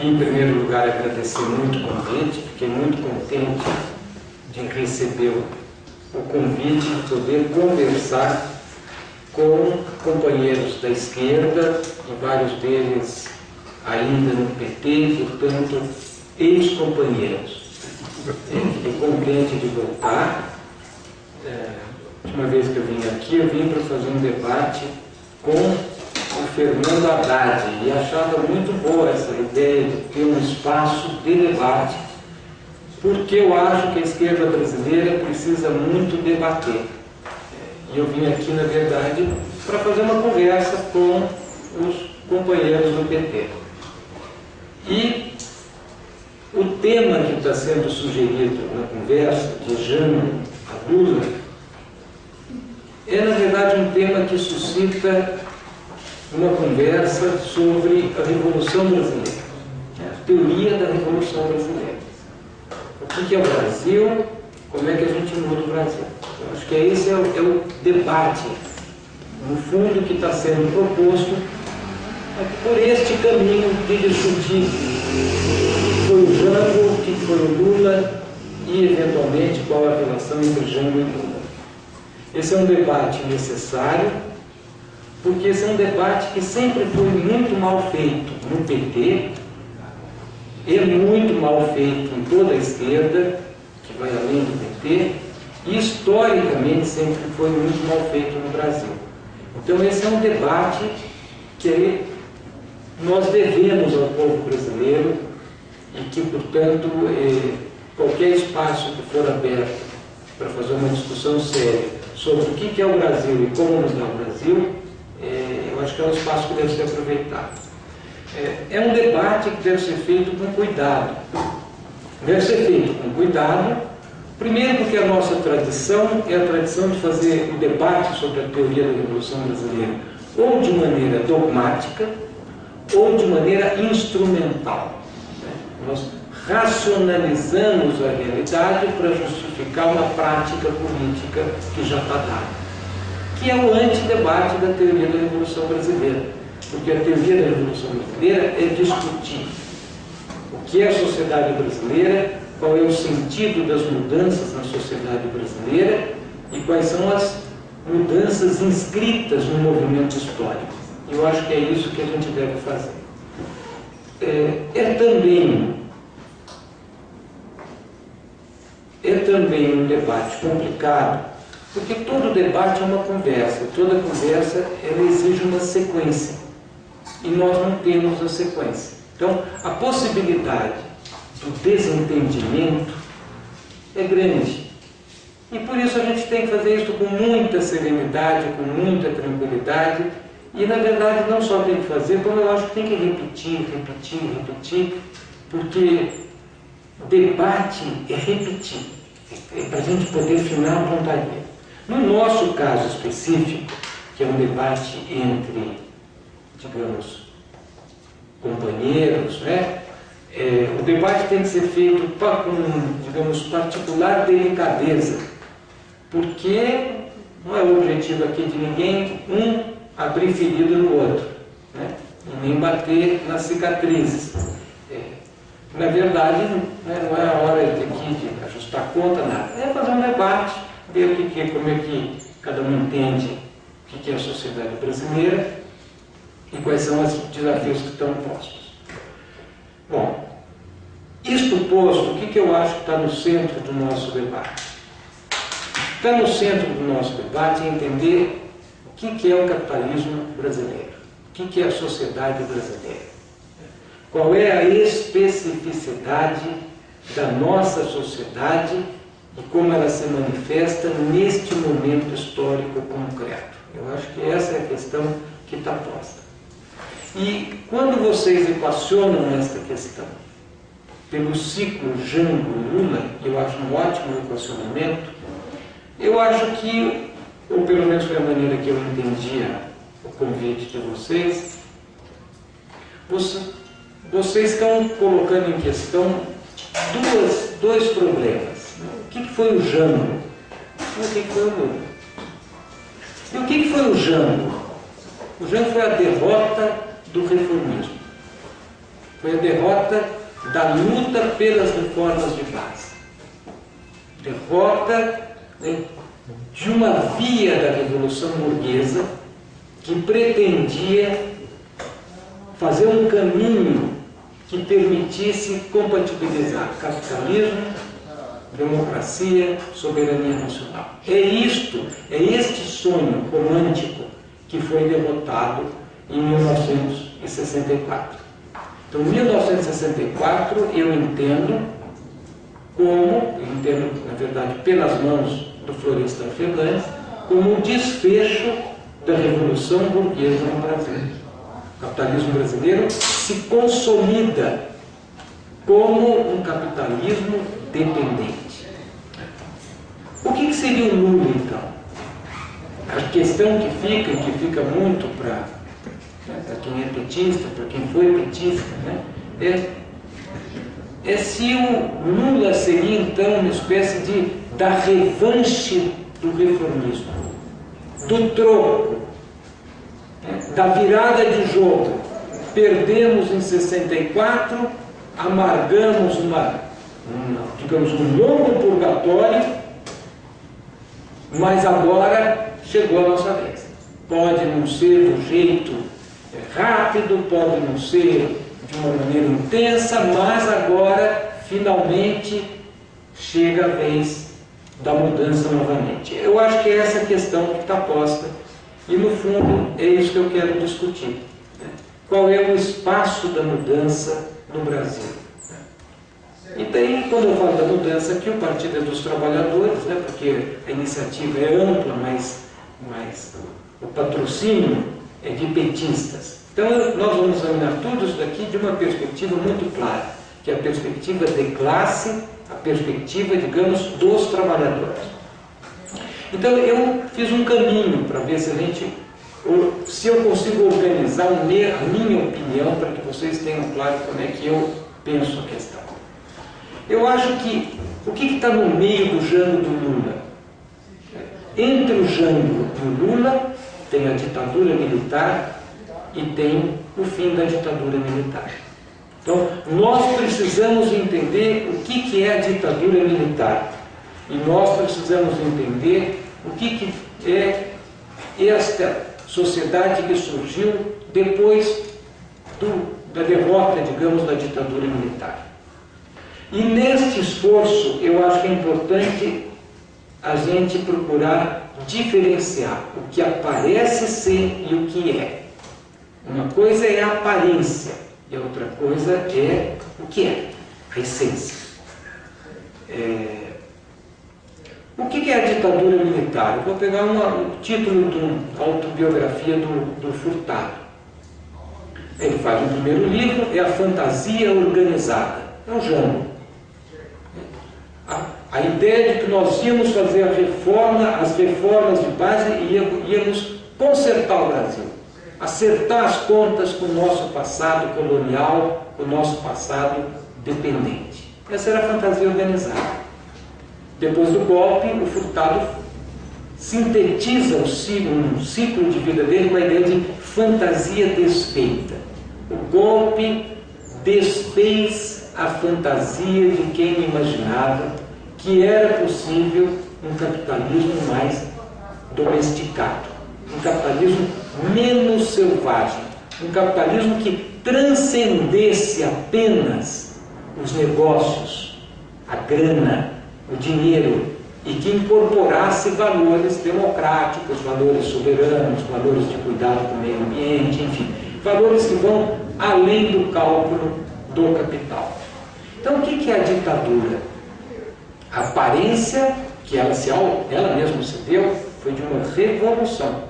queria, em primeiro lugar, agradecer muito o convite. Fiquei muito contente de receber o convite de poder conversar com companheiros da esquerda, e vários deles ainda no PT, portanto, ex-companheiros. Fiquei contente de voltar. A última vez que eu vim aqui, eu vim para fazer um debate com o Fernando Haddad, e achava muito boa essa ideia de ter um espaço de debate, porque eu acho que a esquerda brasileira precisa muito debater. E eu vim aqui, na verdade, para fazer uma conversa com os companheiros do PT. E o tema que está sendo sugerido na conversa, de Jânio a Lula, é, na verdade, um tema que suscita uma conversa sobre a Revolução Brasileira, a teoria da Revolução Brasileira. O que é o Brasil? Como é que a gente muda o Brasil? Eu acho que esse é o debate, no fundo, que está sendo proposto por este caminho de discutir o que foi o Jango, o que foi o Lula e, eventualmente, qual a relação entre Jango e Lula. Esse é um debate necessário, porque esse é um debate que sempre foi muito mal feito no PT, é muito mal feito em toda a esquerda, que vai além do PT, e historicamente sempre foi muito mal feito no Brasil. Então esse é um debate que nós devemos ao povo brasileiro, e que, portanto, qualquer espaço que for aberto para fazer uma discussão séria sobre o que é o Brasil e como nos dá o Brasil, eu acho que é um espaço que deve ser aproveitado. É um debate que deve ser feito com cuidado. Deve ser feito com cuidado, primeiro porque a nossa tradição é a tradição de fazer o debate sobre a teoria da Revolução Brasileira ou de maneira dogmática ou de maneira instrumental. Nós racionalizamos a realidade para justificar uma prática política que já está dada, que é o antidebate da teoria da Revolução Brasileira, porque a teoria da Revolução Brasileira é discutir o que é a sociedade brasileira, qual é o sentido das mudanças na sociedade brasileira e quais são as mudanças inscritas no movimento histórico. Eu acho que é isso que a gente deve fazer. É também um debate complicado, porque todo debate é uma conversa, toda conversa ela exige uma sequência, e nós não temos a sequência. Então, a possibilidade do desentendimento é grande, e por isso a gente tem que fazer isso com muita serenidade, com muita tranquilidade, e na verdade não só tem que fazer, como eu acho que tem que repetir, porque debate é repetir, é para a gente poder afinar a pontaria. No nosso caso específico, que é um debate entre, digamos, companheiros, né? O debate tem que ser feito com, digamos, particular delicadeza, porque não é o objetivo aqui de ninguém abrir ferida no outro, né? E nem bater nas cicatrizes. Na verdade, né, não é a hora aqui de ajustar conta, nada. É fazer um debate, ver como é que cada um entende o que é a sociedade brasileira e quais são os desafios que estão postos. Bom, isto posto, o que eu acho que está no centro do nosso debate? Está no centro do nosso debate entender o que é o capitalismo brasileiro, o que é a sociedade brasileira, qual é a especificidade da nossa sociedade e como ela se manifesta neste momento histórico concreto. Eu acho que essa é a questão que está posta. E quando vocês equacionam esta questão pelo ciclo Jango-Lula, eu acho um ótimo equacionamento, eu acho que, ou pelo menos foi a maneira que eu entendia o convite de vocês, vocês estão colocando em questão dois problemas. O que foi o Jango? E o que foi o Lula? E o que foi o Jango? O Jango foi a derrota do reformismo. Foi a derrota da luta pelas reformas de base. Derrota, né, de uma via da Revolução Burguesa que pretendia fazer um caminho que permitisse compatibilizar capitalismo, democracia, soberania nacional. É este sonho romântico que foi derrotado em 1964. Então, 1964 eu entendo, na verdade, pelas mãos do Florestan Fernandes, como um desfecho da Revolução Burguesa no Brasil. O capitalismo brasileiro se consolida como um capitalismo dependente. O que seria o Lula, então? A questão que fica muito para quem é petista, para quem foi petista, né, é se o Lula seria, então, uma espécie da revanche do reformismo, do troco, da virada de jogo. Perdemos em 64, amargamos digamos, um longo purgatório, mas agora chegou a nossa vez. Pode não ser do jeito rápido, pode não ser de uma maneira intensa, mas agora, finalmente, chega a vez da mudança novamente. Eu acho que é essa a questão que está posta, e no fundo é isso que eu quero discutir. Qual é o espaço da mudança no Brasil? E daí, quando eu falo da mudança aqui, o Partido é dos Trabalhadores, né, porque a iniciativa é ampla, mas o patrocínio é de petistas. Então, nós vamos examinar tudo isso daqui de uma perspectiva muito clara, que é a perspectiva de classe, a perspectiva, digamos, dos trabalhadores. Então, eu fiz um caminho para ver se eu consigo organizar a minha opinião para que vocês tenham claro como é que eu penso a questão. Eu acho que o que está no meio do Jango do Lula? Entre o Jango e o Lula tem a ditadura militar e tem o fim da ditadura militar. Então, nós precisamos entender o que é a ditadura militar. E nós precisamos entender o que é esta sociedade que surgiu depois da derrota, digamos, da ditadura militar. E neste esforço, eu acho que é importante a gente procurar diferenciar o que aparece ser e o que é. Uma coisa é a aparência e a outra coisa é o que é, a essência. O que é a ditadura militar? Eu vou pegar o título da autobiografia do Furtado. Ele faz um primeiro livro, é a fantasia organizada. É o Jango. A ideia de que nós íamos fazer as reformas de base e íamos consertar o Brasil. Acertar as contas com o nosso passado colonial, com o nosso passado dependente. Essa era a fantasia organizada. Depois do golpe, o Furtado sintetiza um ciclo de vida dele com a ideia de fantasia desfeita. O golpe desfez a fantasia de quem imaginava que era possível um capitalismo mais domesticado, um capitalismo menos selvagem, um capitalismo que transcendesse apenas os negócios, a grana, o dinheiro, e que incorporasse valores democráticos, valores soberanos, valores de cuidado com o meio ambiente, enfim, valores que vão além do cálculo do capital. Então, o que é a ditadura? A aparência que ela mesma se deu foi de uma revolução.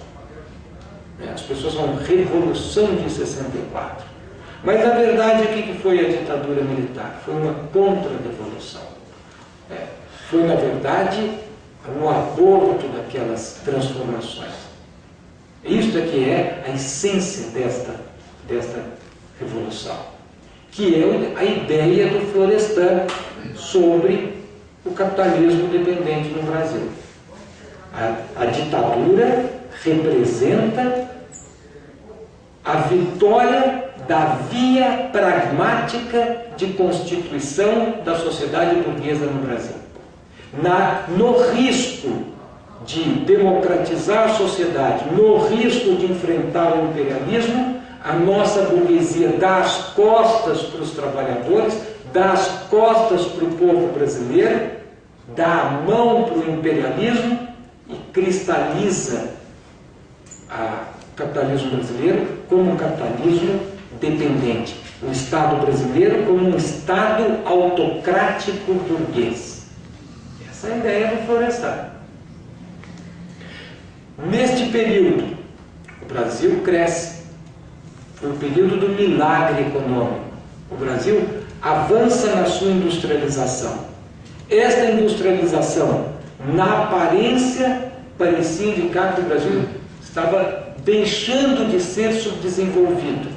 As pessoas falam Revolução de 64. Mas, na verdade, o que foi a ditadura militar? Foi uma contra-revolução. Foi, na verdade, um aborto daquelas transformações. Isto é que é a essência desta revolução, que é a ideia do Florestan sobre o capitalismo dependente no Brasil. A ditadura representa a vitória da via pragmática de constituição da sociedade burguesa no Brasil. No risco de democratizar a sociedade, no risco de enfrentar o imperialismo, a nossa burguesia dá as costas para os trabalhadores, dá as costas para o povo brasileiro, dá a mão para o imperialismo e cristaliza o capitalismo brasileiro como um capitalismo dependente. O Estado brasileiro como um Estado autocrático burguês. Essa é a ideia do Florestan. Neste período, o Brasil cresce. Foi o período do milagre econômico. O Brasil avança na sua industrialização. Esta industrialização, na aparência, parecia indicar que o Brasil estava deixando de ser subdesenvolvido.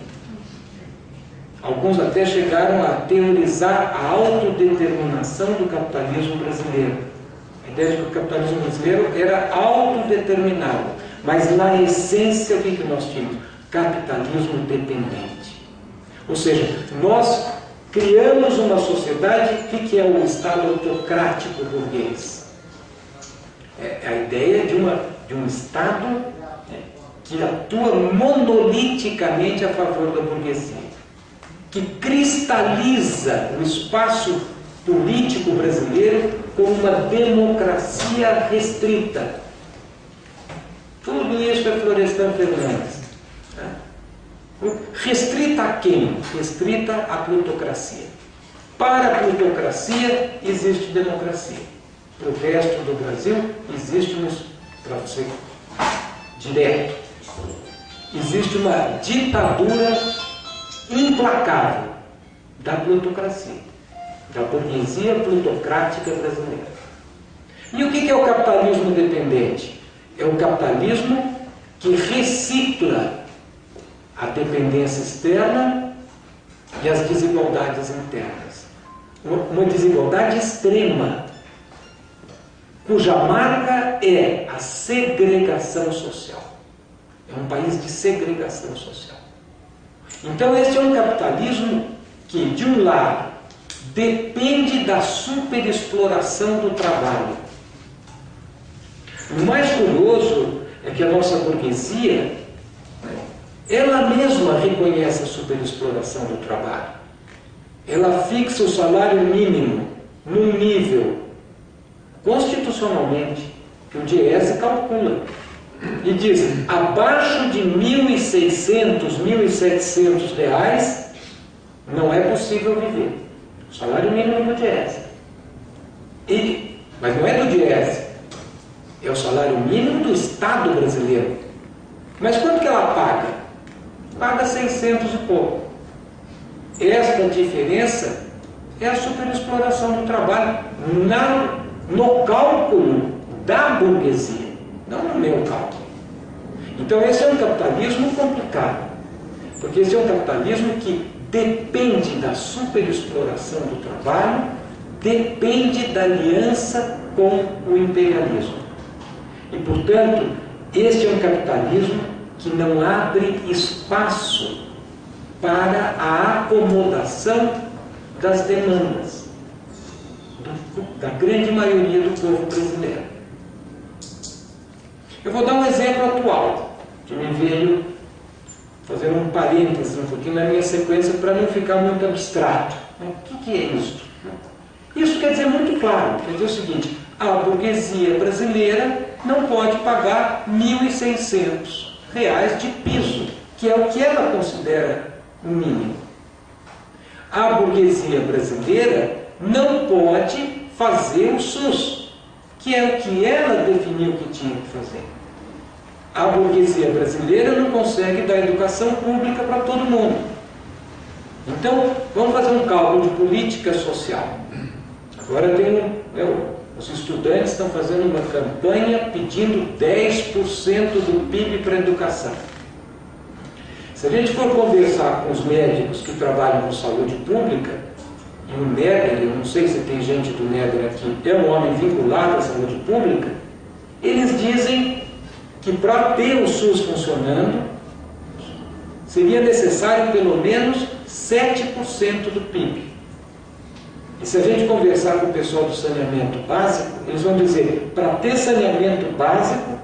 Alguns até chegaram a teorizar a autodeterminação do capitalismo brasileiro. A ideia de que o capitalismo brasileiro era autodeterminado. Mas, na essência, o que nós tínhamos? Capitalismo dependente. Ou seja, nós criamos uma sociedade, o que é o Estado autocrático burguês? É a ideia de um Estado que atua monoliticamente a favor da burguesia, que cristaliza o espaço político brasileiro como uma democracia restrita. Tudo isso é Florestan Fernandes. Restrita a quem? Restrita à plutocracia. Para a plutocracia existe democracia. Para o resto do Brasil existe, para você direto, existe uma ditadura implacável da plutocracia, da burguesia plutocrática brasileira. E o que é o capitalismo dependente? É o capitalismo que recicla a dependência externa e as desigualdades internas. Uma desigualdade extrema, cuja marca é a segregação social. É um país de segregação social. Então, este é um capitalismo que, de um lado, depende da superexploração do trabalho. O mais curioso é que a nossa burguesia, ela mesma reconhece a superexploração do trabalho. Ela fixa o salário mínimo num nível, constitucionalmente, que o Diese calcula. E diz, abaixo de R$ 1.600, R$ 1.700 não é possível viver. O salário mínimo do Diese. Mas não é do Diese, é o salário mínimo do Estado brasileiro. Mas quanto que ela paga? Paga 600 e pouco. Esta diferença é a superexploração do trabalho no cálculo da burguesia, não no meu cálculo. Então esse é um capitalismo complicado, porque esse é um capitalismo que depende da superexploração do trabalho, depende da aliança com o imperialismo. E, portanto, este é um capitalismo que não abre espaço para a acomodação das demandas da grande maioria do povo brasileiro. Eu vou dar um exemplo atual, que me veio fazer um parênteses um pouquinho na minha sequência para não ficar muito abstrato. O que é isso? Isso quer dizer muito claro, quer dizer o seguinte, a burguesia brasileira não pode pagar R$ 1.600 de piso, que é o que ela considera o mínimo. A burguesia brasileira não pode fazer o SUS, que é o que ela definiu que tinha que fazer. A burguesia brasileira não consegue dar educação pública para todo mundo. Então, vamos fazer um cálculo de política social. Agora os estudantes estão fazendo uma campanha pedindo 10% do PIB para a educação. Se a gente for conversar com os médicos que trabalham com saúde pública, e o Néder, eu não sei se tem gente do Néder aqui, é um homem vinculado à saúde pública, eles dizem que para ter o SUS funcionando, seria necessário pelo menos 7% do PIB. E se a gente conversar com o pessoal do saneamento básico, eles vão dizer, para ter saneamento básico,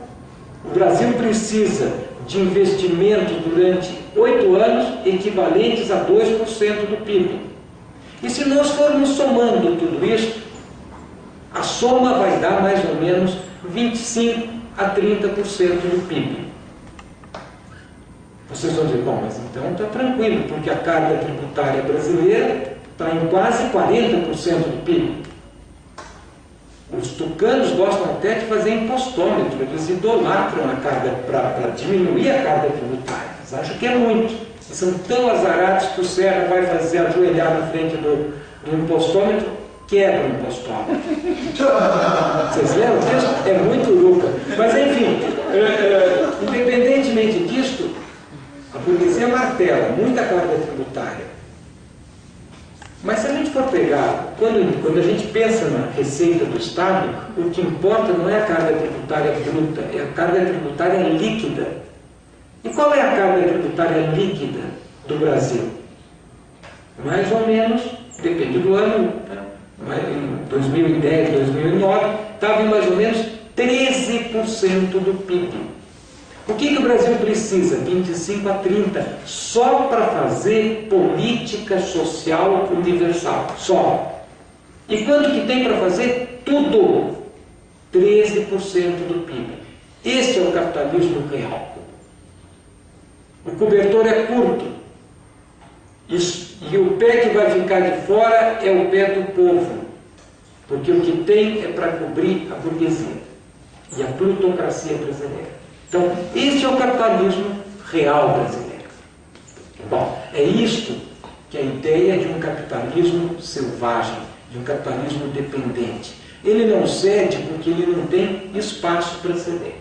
o Brasil precisa de investimentos durante 8 anos equivalentes a 2% do PIB. E se nós formos somando tudo isso, a soma vai dar mais ou menos 25% a 30% do PIB. Vocês vão dizer, bom, mas então está tranquilo, porque a carga tributária brasileira está em quase 40% do PIB. Os tucanos gostam até de fazer impostômetro, eles idolatram a carga para diminuir a carga tributária. Eles acham que é muito. Eles são tão azarados que o Serra vai fazer ajoelhar na frente do impostômetro, quebra o impostômetro. Vocês lembram disso? É muito uruca. Mas enfim, independentemente disso, a burguesia martela muita carga tributária. Mas se a gente for pegar, quando a gente pensa na receita do Estado, o que importa não é a carga tributária bruta, é a carga tributária líquida. E qual é a carga tributária líquida do Brasil? Mais ou menos, depende do ano, em 2010, 2009, estava em mais ou menos 13% do PIB. O que o Brasil precisa? 25 a 30, só para fazer política social universal. Só. E quanto que tem para fazer? Tudo. 13% do PIB. Esse é o capitalismo real. O cobertor é curto. E o pé que vai ficar de fora é o pé do povo. Porque o que tem é para cobrir a burguesia e a plutocracia brasileira. Então, este é o capitalismo real brasileiro. Bom, é isto que é a ideia de um capitalismo selvagem, de um capitalismo dependente. Ele não cede porque ele não tem espaço para ceder.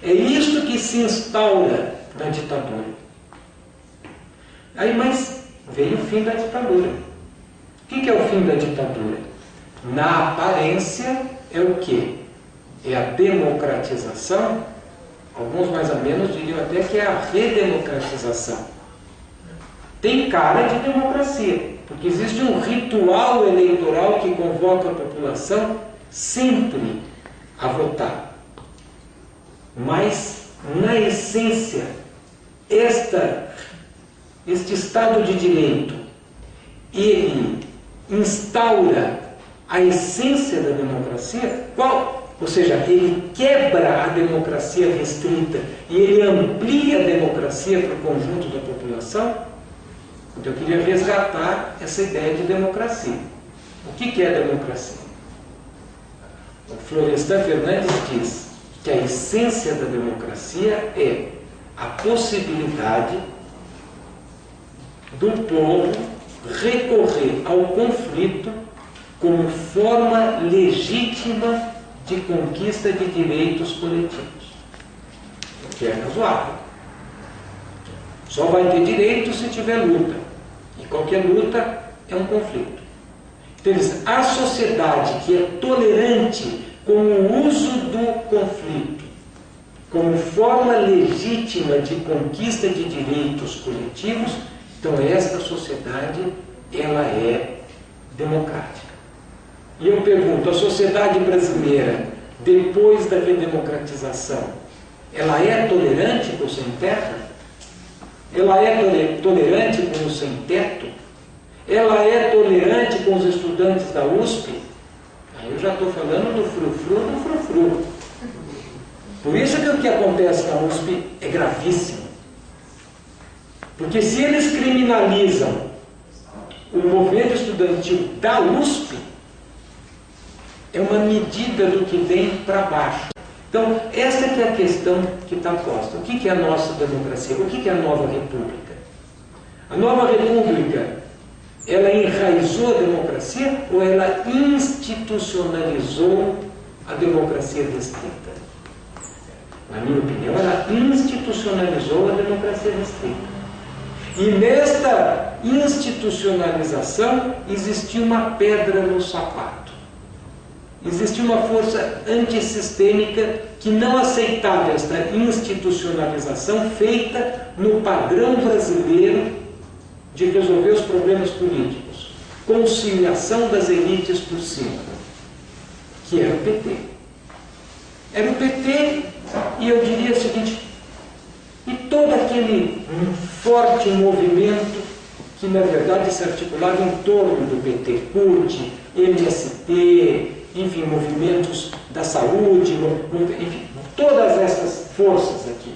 É isto que se instaura na ditadura. Aí, mas veio o fim da ditadura. O que é o fim da ditadura? Na aparência, é o quê? É a democratização. Alguns mais ou menos diriam até que é a redemocratização. Tem cara de democracia, porque existe um ritual eleitoral que convoca a população sempre a votar. Mas, na essência, este Estado de Direito, ele instaura a essência da democracia, qual? Ou seja, ele quebra a democracia restrita e ele amplia a democracia para o conjunto da população. Então eu queria resgatar essa ideia de democracia. O que é democracia? O Florestan Fernandes diz que a essência da democracia é a possibilidade do povo recorrer ao conflito como forma legítima de conquista de direitos coletivos, o que é razoável. Só vai ter direito se tiver luta, e qualquer luta é um conflito. Então, a sociedade que é tolerante com o uso do conflito como forma legítima de conquista de direitos coletivos, então esta sociedade, ela é democrática. E eu pergunto, a sociedade brasileira, depois da redemocratização, ela é tolerante com o sem-terra? Ela é tolerante com o sem-teto? Ela é tolerante com os estudantes da USP? Aí eu já estou falando do frufru do frufru. Por isso que o que acontece na USP é gravíssimo. Porque se eles criminalizam o movimento estudantil da USP, é uma medida do que vem para baixo. Então, essa que é a questão que está posta. O que é a nossa democracia? O que é a nova república? A nova república, ela enraizou a democracia ou ela institucionalizou a democracia restrita? Na minha opinião, ela institucionalizou a democracia restrita. E nesta institucionalização existia uma pedra no sapato. existia uma força antissistêmica que não aceitava esta institucionalização feita no padrão brasileiro de resolver os problemas políticos. Conciliação das elites por cima, que era o PT. Era o PT, e eu diria o seguinte, e todo aquele forte movimento que, na verdade, se articulava em torno do PT, CUT, MST, enfim, movimentos da saúde, enfim, todas essas forças aqui,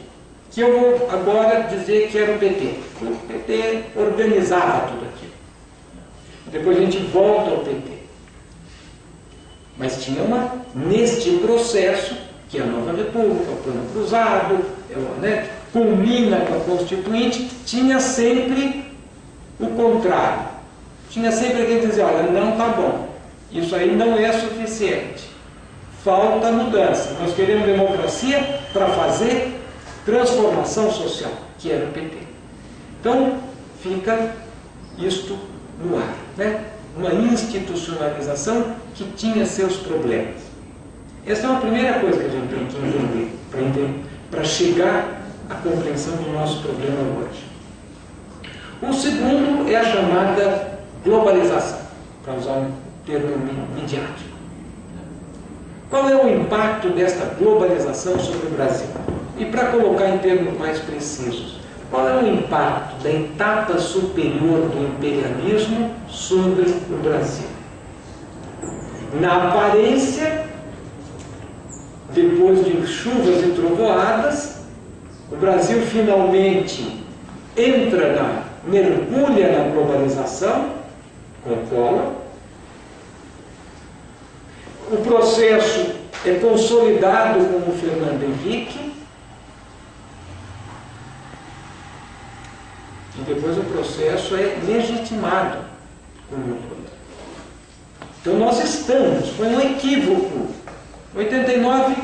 que eu vou agora dizer que era o PT. O PT organizava tudo aquilo. Depois a gente volta ao PT. Mas tinha neste processo, que é a Nova República, o Plano Cruzado, né, culmina com a Constituinte, tinha sempre o contrário. Tinha sempre alguém que dizia, olha, não está bom, isso aí não é suficiente, falta mudança, nós queremos democracia para fazer transformação social, que era o PT. Então, fica isto no ar, né? Uma institucionalização que tinha seus problemas. Essa é uma primeira coisa que a gente tem que entender para chegar à compreensão do nosso problema hoje. O segundo é a chamada globalização, para usar um termo midiático. Qual é o impacto desta globalização sobre o Brasil? E para colocar em termos mais precisos, qual é o impacto da etapa superior do imperialismo sobre o Brasil? Na aparência, depois de chuvas e trovoadas, o Brasil finalmente mergulha na globalização com Collor. O processo é consolidado com o Fernando Henrique e depois o processo é legitimado com o Lula. Então nós estamos, foi um equívoco. 89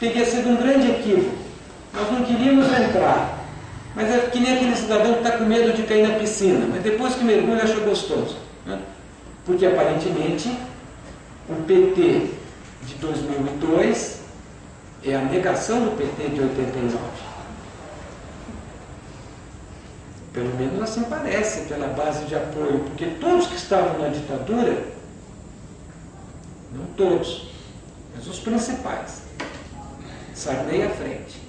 teria sido um grande equívoco. Nós não queríamos entrar, mas é que nem aquele cidadão que está com medo de cair na piscina, mas depois que mergulha acha gostoso, né? Porque aparentemente o PT de 2002 é a negação do PT de 89. Pelo menos assim parece, pela base de apoio, porque todos que estavam na ditadura, não todos, mas os principais, Sarney à frente,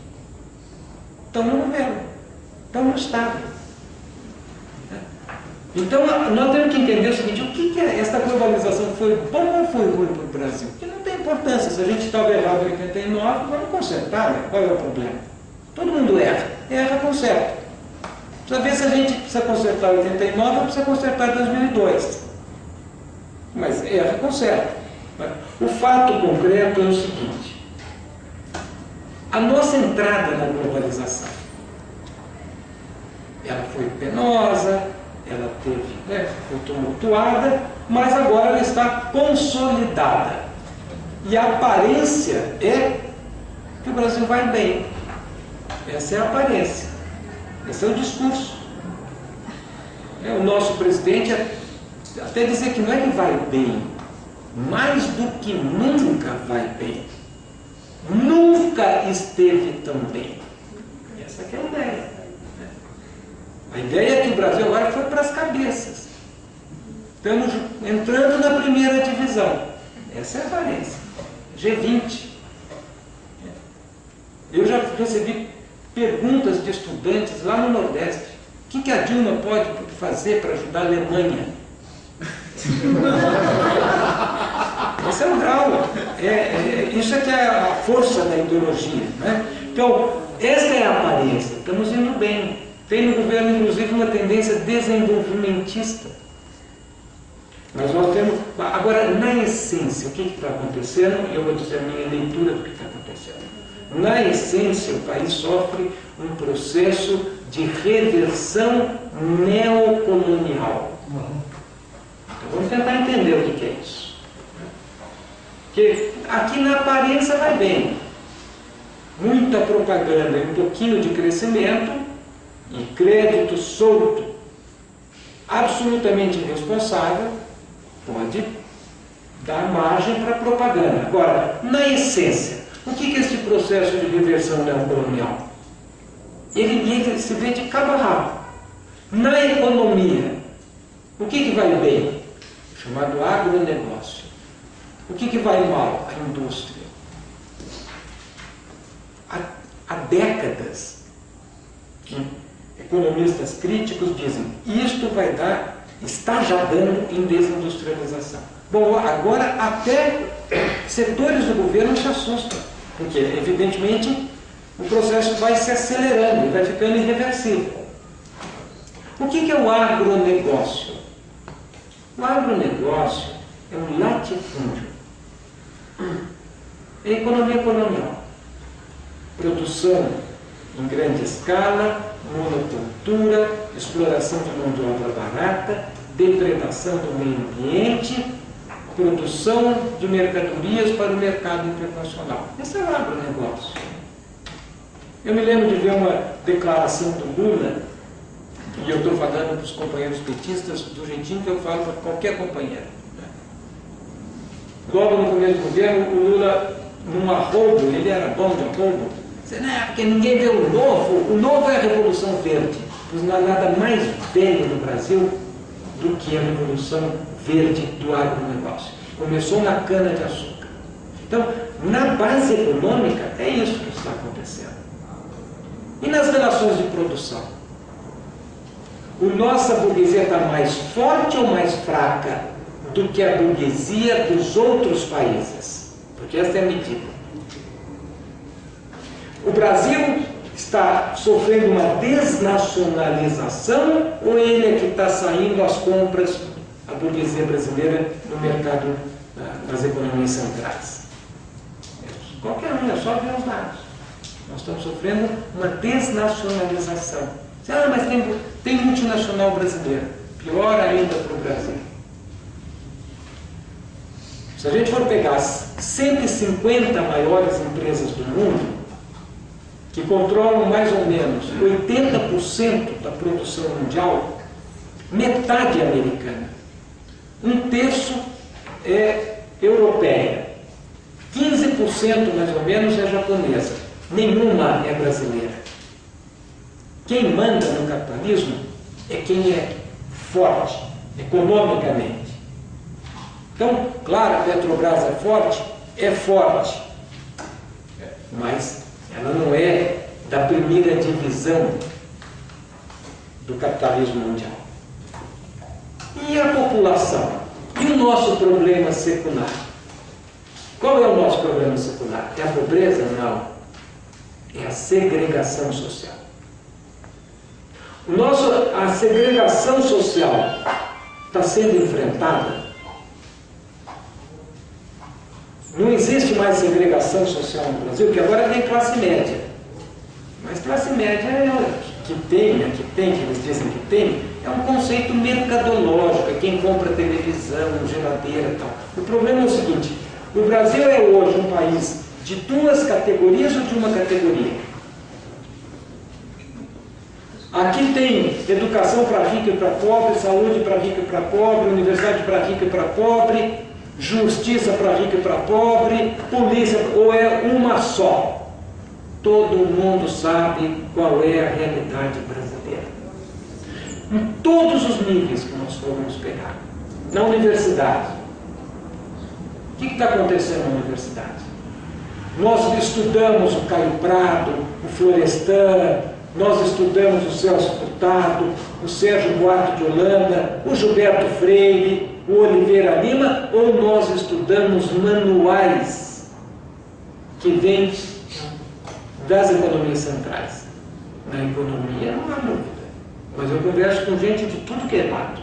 estão no governo, estão no Estado. Então, nós temos que entender o seguinte, o que é esta globalização? Foi bom ou foi ruim para o Brasil? Porque não tem importância, se a gente estava errado em 89, vamos consertar, né? Qual é o problema? Todo mundo erra, conserta. Precisa ver se a gente precisa consertar em 89 ou precisa consertar em 2002. Mas erra, conserta. O fato concreto é o seguinte, a nossa entrada na globalização, ela foi penosa, ela foi tumultuada, mas agora ela está consolidada. E a aparência é que o Brasil vai bem. Essa é a aparência. Esse é o discurso. O nosso presidente até dizer que não é que vai bem, mais do que nunca vai bem. Nunca esteve tão bem. Essa que é a ideia. A ideia é que o Brasil agora foi para as cabeças. Estamos entrando na primeira divisão. Essa é a aparência. G20. Eu já recebi perguntas de estudantes lá no Nordeste. O que a Dilma pode fazer para ajudar a Alemanha? Esse é o grau. Isso é que é a força da ideologia, né? Então, essa é a aparência. Estamos indo bem. Tem no governo, inclusive, uma tendência desenvolvimentista. Mas nós temos... Agora, na essência, o que está acontecendo? Eu vou dizer a minha leitura do que está acontecendo. Na essência, o país sofre um processo de reversão neocolonial. Então, vamos tentar entender o que é isso. Porque aqui na aparência vai bem. Muita propaganda e um pouquinho de crescimento e crédito solto, absolutamente irresponsável, pode dá margem para propaganda. Agora, na essência, o que é esse processo de reversão neocolonial? Ele se vê de cabo a rabo. Na economia, o que vai bem? Chamado agronegócio. O que vai mal? A indústria. Há décadas que economistas críticos dizem isto vai dar, está já dando em desindustrialização. Bom, agora até setores do governo se assustam, porque evidentemente o processo vai se acelerando e vai ficando irreversível. O que é o agronegócio? O agronegócio é um latifúndio. É a economia colonial. Produção em grande escala, monocultura, exploração de mão de obra barata, depredação do meio ambiente, produção de mercadorias para o mercado internacional. Esse é o agronegócio. Eu me lembro de ver uma declaração do Lula, e eu estou falando para os companheiros petistas do jeitinho que eu falo para qualquer companheiro. Logo no começo do governo, o Lula, num arrobo, ele era bom de arrobo, dizendo, porque ninguém vê o novo é a Revolução Verde. Pois não há nada mais velho no Brasil do que a Revolução Verde do agronegócio. Começou na cana-de-açúcar. Então, na base econômica, é isso que está acontecendo. E nas relações de produção? A nossa burguesia está mais forte ou mais fraca do que a burguesia dos outros países? Porque essa é a medida. O Brasil está sofrendo uma desnacionalização ou ele é que está saindo às compras, a burguesia brasileira, no mercado das economias centrais? Qualquer um, é só ver os dados. Nós estamos sofrendo uma desnacionalização. Mas tem multinacional brasileira. Pior ainda para o Brasil. Se a gente for pegar as 150 maiores empresas do mundo, que controlam mais ou menos 80% da produção mundial, metade é americana. 1/3 é europeia. 15% mais ou menos é japonesa. Nenhuma é brasileira. Quem manda no capitalismo é quem é forte, economicamente. Então, claro, a Petrobras é forte, mas ela não é da primeira divisão do capitalismo mundial. E a população? E o nosso problema secular? Qual é o nosso problema secular? É a pobreza? Não. É a segregação social. A segregação social está sendo enfrentada. Não existe mais segregação social no Brasil, porque agora tem classe média. Mas classe média que eles dizem que tem, é um conceito mercadológico, é quem compra televisão, geladeira e tal. O problema é o seguinte, o Brasil é hoje um país de duas categorias ou de uma categoria? Aqui tem educação para rico e para pobre, saúde para rico e para pobre, universidade para rico e para pobre, justiça para rico e para pobre, polícia, ou é uma só? Todo mundo sabe qual é a realidade brasileira. Em todos os níveis que nós formos pegar. Na universidade. O que está acontecendo na universidade? Nós estudamos o Caio Prado, o Florestan, nós estudamos o Celso Furtado, o Sérgio Buarque de Holanda, o Gilberto Freire, o Oliveira Lima, ou nós estudamos manuais que vêm das economias centrais? Na economia não há dúvida, mas eu converso com gente de tudo que é lado.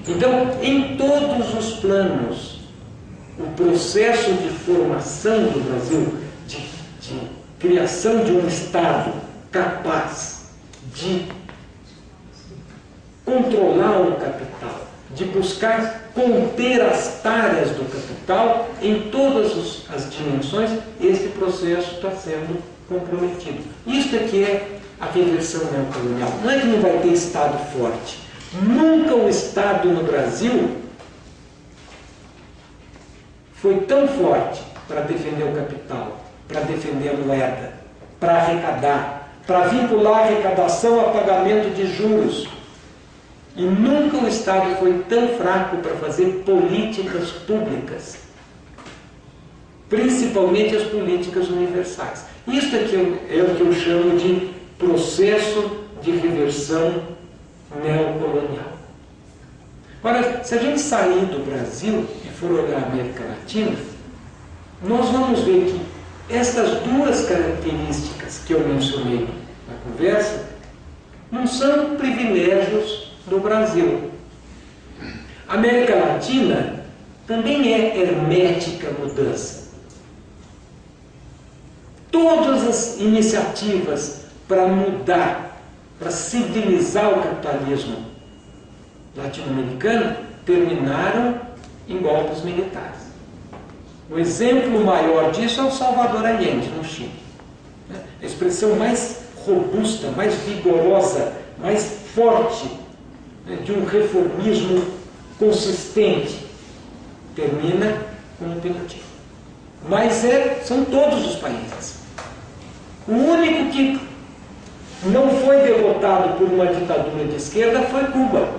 Então, em todos os planos, o processo de formação do Brasil, de criação de um Estado capaz de controlar o capital, de buscar conter as taras do capital em todas as dimensões, esse processo está sendo comprometido. Isso é que é a reversão neocolonial. Não é que não vai ter Estado forte. Nunca o Estado no Brasil foi tão forte para defender o capital, para defender a moeda, para arrecadar, para vincular a arrecadação a pagamento de juros. E nunca o Estado foi tão fraco para fazer políticas públicas, principalmente as políticas universais. Isso é o que eu chamo de processo de reversão neocolonial. Agora, se a gente sair do Brasil e for olhar a América Latina, nós vamos ver que essas duas características que eu mencionei na conversa não são privilégios do Brasil. A América Latina também é hermética à mudança. Todas as iniciativas para mudar, para civilizar o capitalismo latino-americano terminaram em golpes militares. O exemplo maior disso é o Salvador Allende, no Chile. A expressão mais robusta, mais vigorosa, mais forte de um reformismo consistente termina com o Pinochet. Mas são todos os países. O único que não foi derrotado por uma ditadura de esquerda foi Cuba,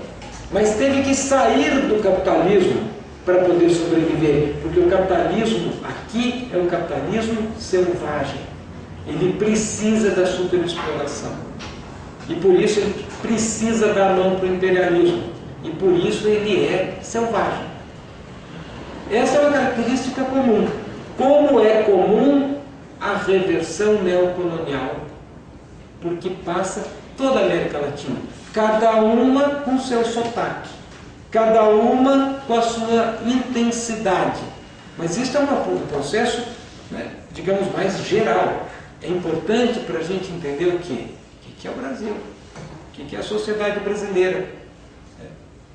mas teve que sair do capitalismo para poder sobreviver, porque o capitalismo aqui é um capitalismo selvagem. Ele precisa da superexploração. E por isso ele precisa dar a mão para o imperialismo. E por isso ele é selvagem. Essa é uma característica comum. Como é comum a reversão neocolonial, porque passa toda a América Latina, cada uma com seu sotaque, cada uma com a sua intensidade. Mas isso é um processo, digamos, mais geral. É importante para a gente entender o quê? O que é o Brasil? O que é a sociedade brasileira?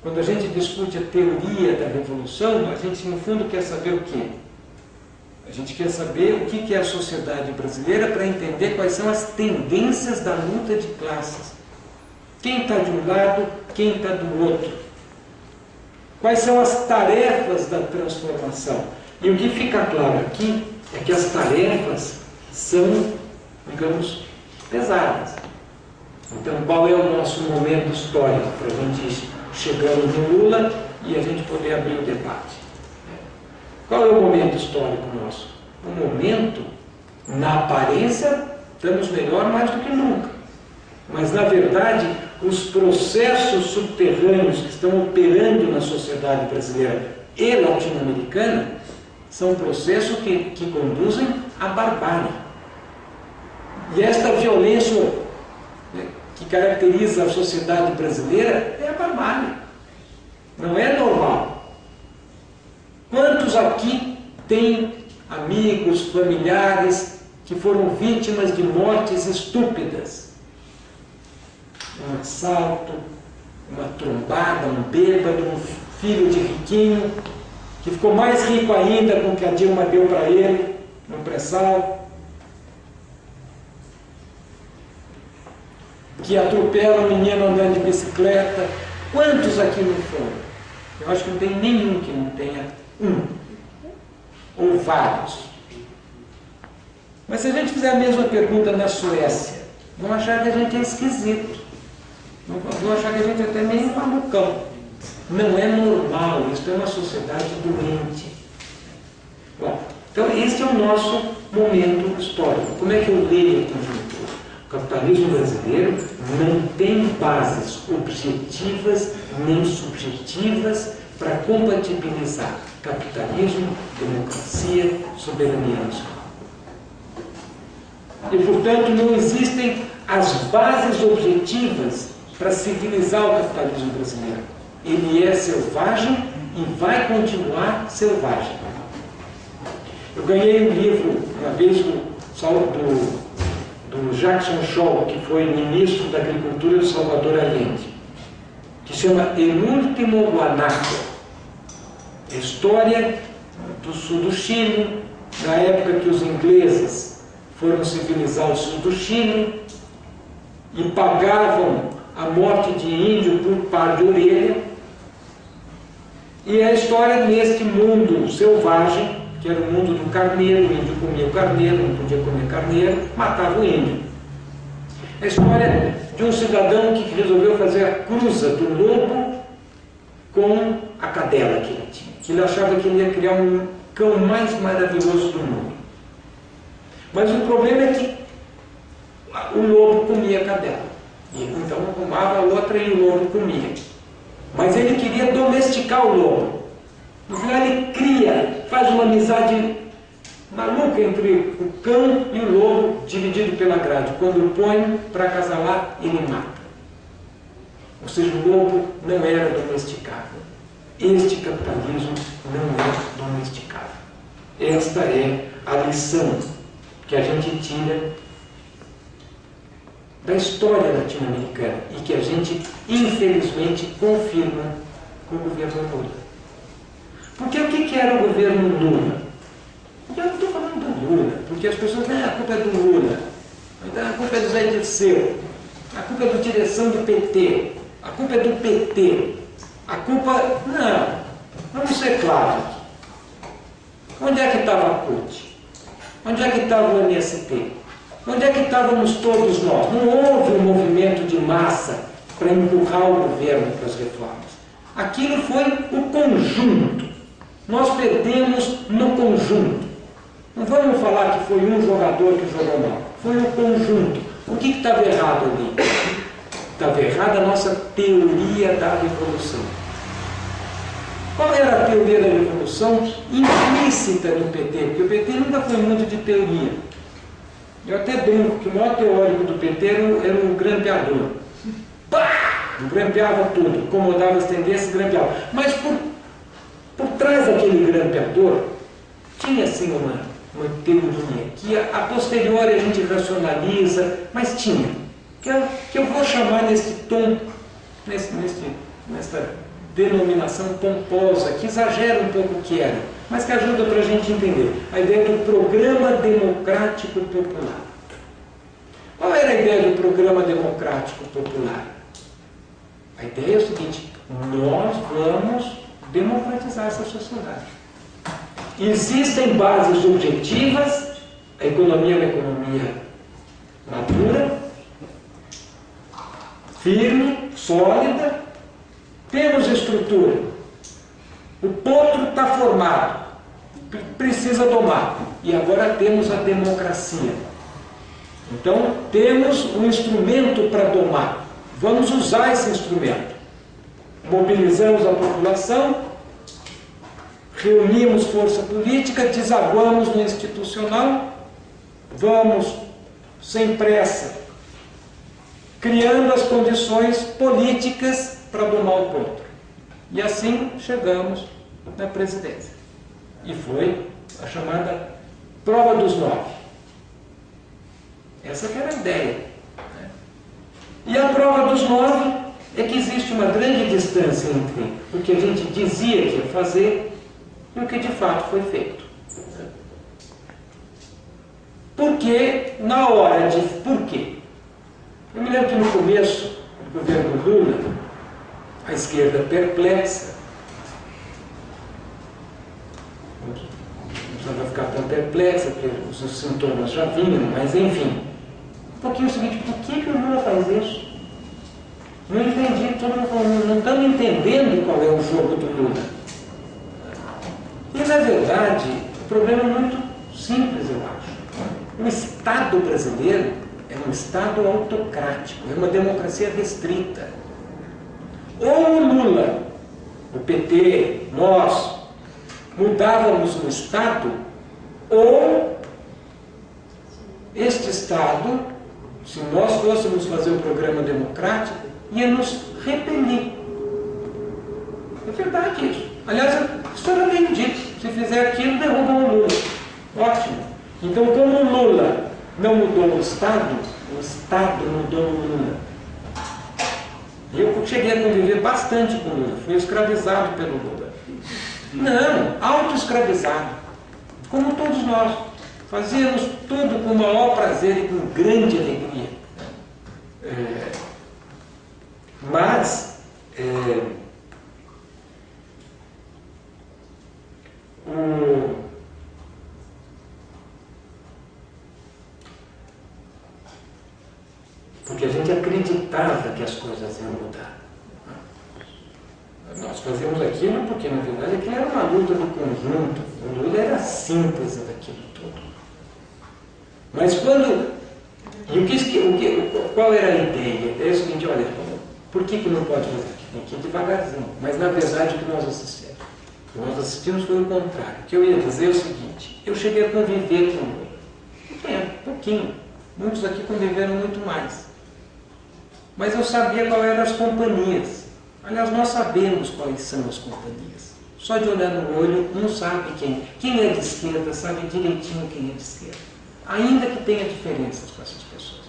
Quando a gente discute a teoria da revolução, a gente, no fundo, quer saber o quê? A gente quer saber o que é a sociedade brasileira para entender quais são as tendências da luta de classes. Quem está de um lado, quem está do outro. Quais são as tarefas da transformação. E o que fica claro aqui é que as tarefas são, digamos, pesadas. Então, qual é o nosso momento histórico para a gente chegar no Lula e a gente poder abrir o debate? Qual é o momento histórico nosso? O momento, na aparência, estamos melhor mais do que nunca. Mas, na verdade, os processos subterrâneos que estão operando na sociedade brasileira e latino-americana são processos que conduzem à barbárie. E esta violência que caracteriza a sociedade brasileira é a barbárie. Não é normal. Quantos aqui têm amigos, familiares que foram vítimas de mortes estúpidas? Um assalto, uma trombada, um bêbado, um filho de riquinho, que ficou mais rico ainda com o que a Dilma deu para ele no pré-sal, que atropela um menino andando de bicicleta. Quantos aqui não foram? Eu acho que não tem nenhum que não tenha um, ou vários. Mas se a gente fizer a mesma pergunta na Suécia, vão achar que a gente é esquisito. Vão achar que a gente é até meio malucão. Não é normal, isso é uma sociedade doente. Bom, então esse é o nosso momento histórico. Como é que eu leio a conjuntura? O capitalismo brasileiro não tem bases objetivas nem subjetivas para compatibilizar capitalismo, democracia, soberania nacional. E, portanto, não existem as bases objetivas para civilizar o capitalismo brasileiro. Ele é selvagem e vai continuar selvagem. Eu ganhei um livro, uma vez, do Jackson Shaw, que foi ministro da Agricultura de Salvador Allende, que chama El Último Guanaco. História do sul do Chile, na época que os ingleses foram civilizar o sul do Chile e pagavam a morte de índio por par de orelha. E a história neste mundo selvagem que era o mundo do carneiro. O índio comia o carneiro, não podia comer carneiro, matava o índio. A história de um cidadão que resolveu fazer a cruza do lobo com a cadela que ele tinha, que ele achava que ele ia criar um cão mais maravilhoso do mundo. Mas o problema é que o lobo comia a cadela. E então arrumava a outra e o lobo comia. Mas ele queria domesticar o lobo. No final ele cria, faz uma amizade maluca entre o cão e o lobo, dividido pela grade. Quando o põe para acasalar, ele mata. Ou seja, o lobo não era domesticável. Este capitalismo não é domesticável. Esta é a lição que a gente tira da história latino-americana e que a gente, infelizmente, confirma com o governo Lula. Porque o que era o governo Lula? Eu não estou falando do Lula, porque as pessoas dizem, a culpa é do Lula, então a culpa é do Zé Dirceu, a culpa é da direção do PT, a culpa é do PT, a culpa... Não, vamos ser claros. Onde é que estava a CUT? Onde é que estava o MST? Onde é que estávamos todos nós? Não houve um movimento de massa para empurrar o governo para as reformas. Aquilo foi o conjunto. Nós perdemos no conjunto. Não vamos falar que foi um jogador que jogou mal. Foi o conjunto. O que estava errado ali? Estava errada a nossa teoria da revolução. Qual era a teoria da revolução implícita no PT? Porque o PT nunca foi muito de teoria. Eu até brinco que o maior teórico do PT era um grampeador. Pá! Grampeava tudo, incomodava as tendências, grampeava. Mas por trás daquele grampeador tinha assim uma teoria que a posteriori a gente racionaliza, mas tinha. Que eu vou chamar nesse tom, nessa denominação pomposa, que exagera um pouco o que era, mas que ajuda para a gente entender. A ideia do programa democrático popular. Qual era a ideia do programa democrático popular? A ideia é o seguinte: nós vamos democratizar essa sociedade. Existem bases objetivas, a economia é uma economia madura, firme, sólida, temos estrutura, o potro está formado, precisa domar, e agora temos a democracia. Então temos um instrumento para domar, vamos usar esse instrumento. Mobilizamos a população, reunimos força política, desaguamos no institucional, vamos, sem pressa, criando as condições políticas para domar o potro. E assim chegamos na presidência. E foi a chamada prova dos 9. Essa que era a ideia. Né? E a prova dos 9 é que existe uma grande distância entre o que a gente dizia que ia fazer e o que de fato foi feito. Porque, na hora de... Por quê? Eu me lembro que no começo do governo Lula, a esquerda perplexa, não precisava ficar tão perplexa, porque os sintomas já vinham, mas enfim. Porque é o seguinte, por que o Lula faz isso? Não entendi, todo mundo falando, não estamos entendendo qual é o jogo do Lula. E na verdade, o problema é muito simples, eu acho. O Estado brasileiro é um Estado autocrático, é uma democracia restrita. Ou o Lula, o PT, nós, mudávamos o Estado, ou este Estado, se nós fôssemos fazer o programa democrático, ia nos repelir. É verdade isso. Aliás, isso era bem dito. Se fizer aquilo, derrubam o Lula. Ótimo. Então, como o Lula não mudou o Estado mudou o Lula. E eu cheguei a conviver bastante com o Lula. Fui escravizado pelo Lula. Não, auto-escravizado. Como todos nós. Fazíamos tudo com o maior prazer e com grande alegria. Mas Nós fazíamos aquilo porque, na verdade, aquilo era uma luta do conjunto. O Lula era a síntese daquilo tudo. Mas quando... qual era a ideia? É o seguinte, olha, por que não pode fazer aqui? Tem que ir devagarzinho. Mas, na verdade, o que nós assistimos foi o contrário. O que eu ia dizer é o seguinte, eu cheguei a conviver com o Lula. Pouquinho. Muitos aqui conviveram muito mais. Mas eu sabia qual eram as companhias. Aliás, nós sabemos quais são as companhias. Só de olhar no olho, um sabe quem. Quem é de esquerda sabe direitinho quem é de esquerda. Ainda que tenha diferenças com essas pessoas.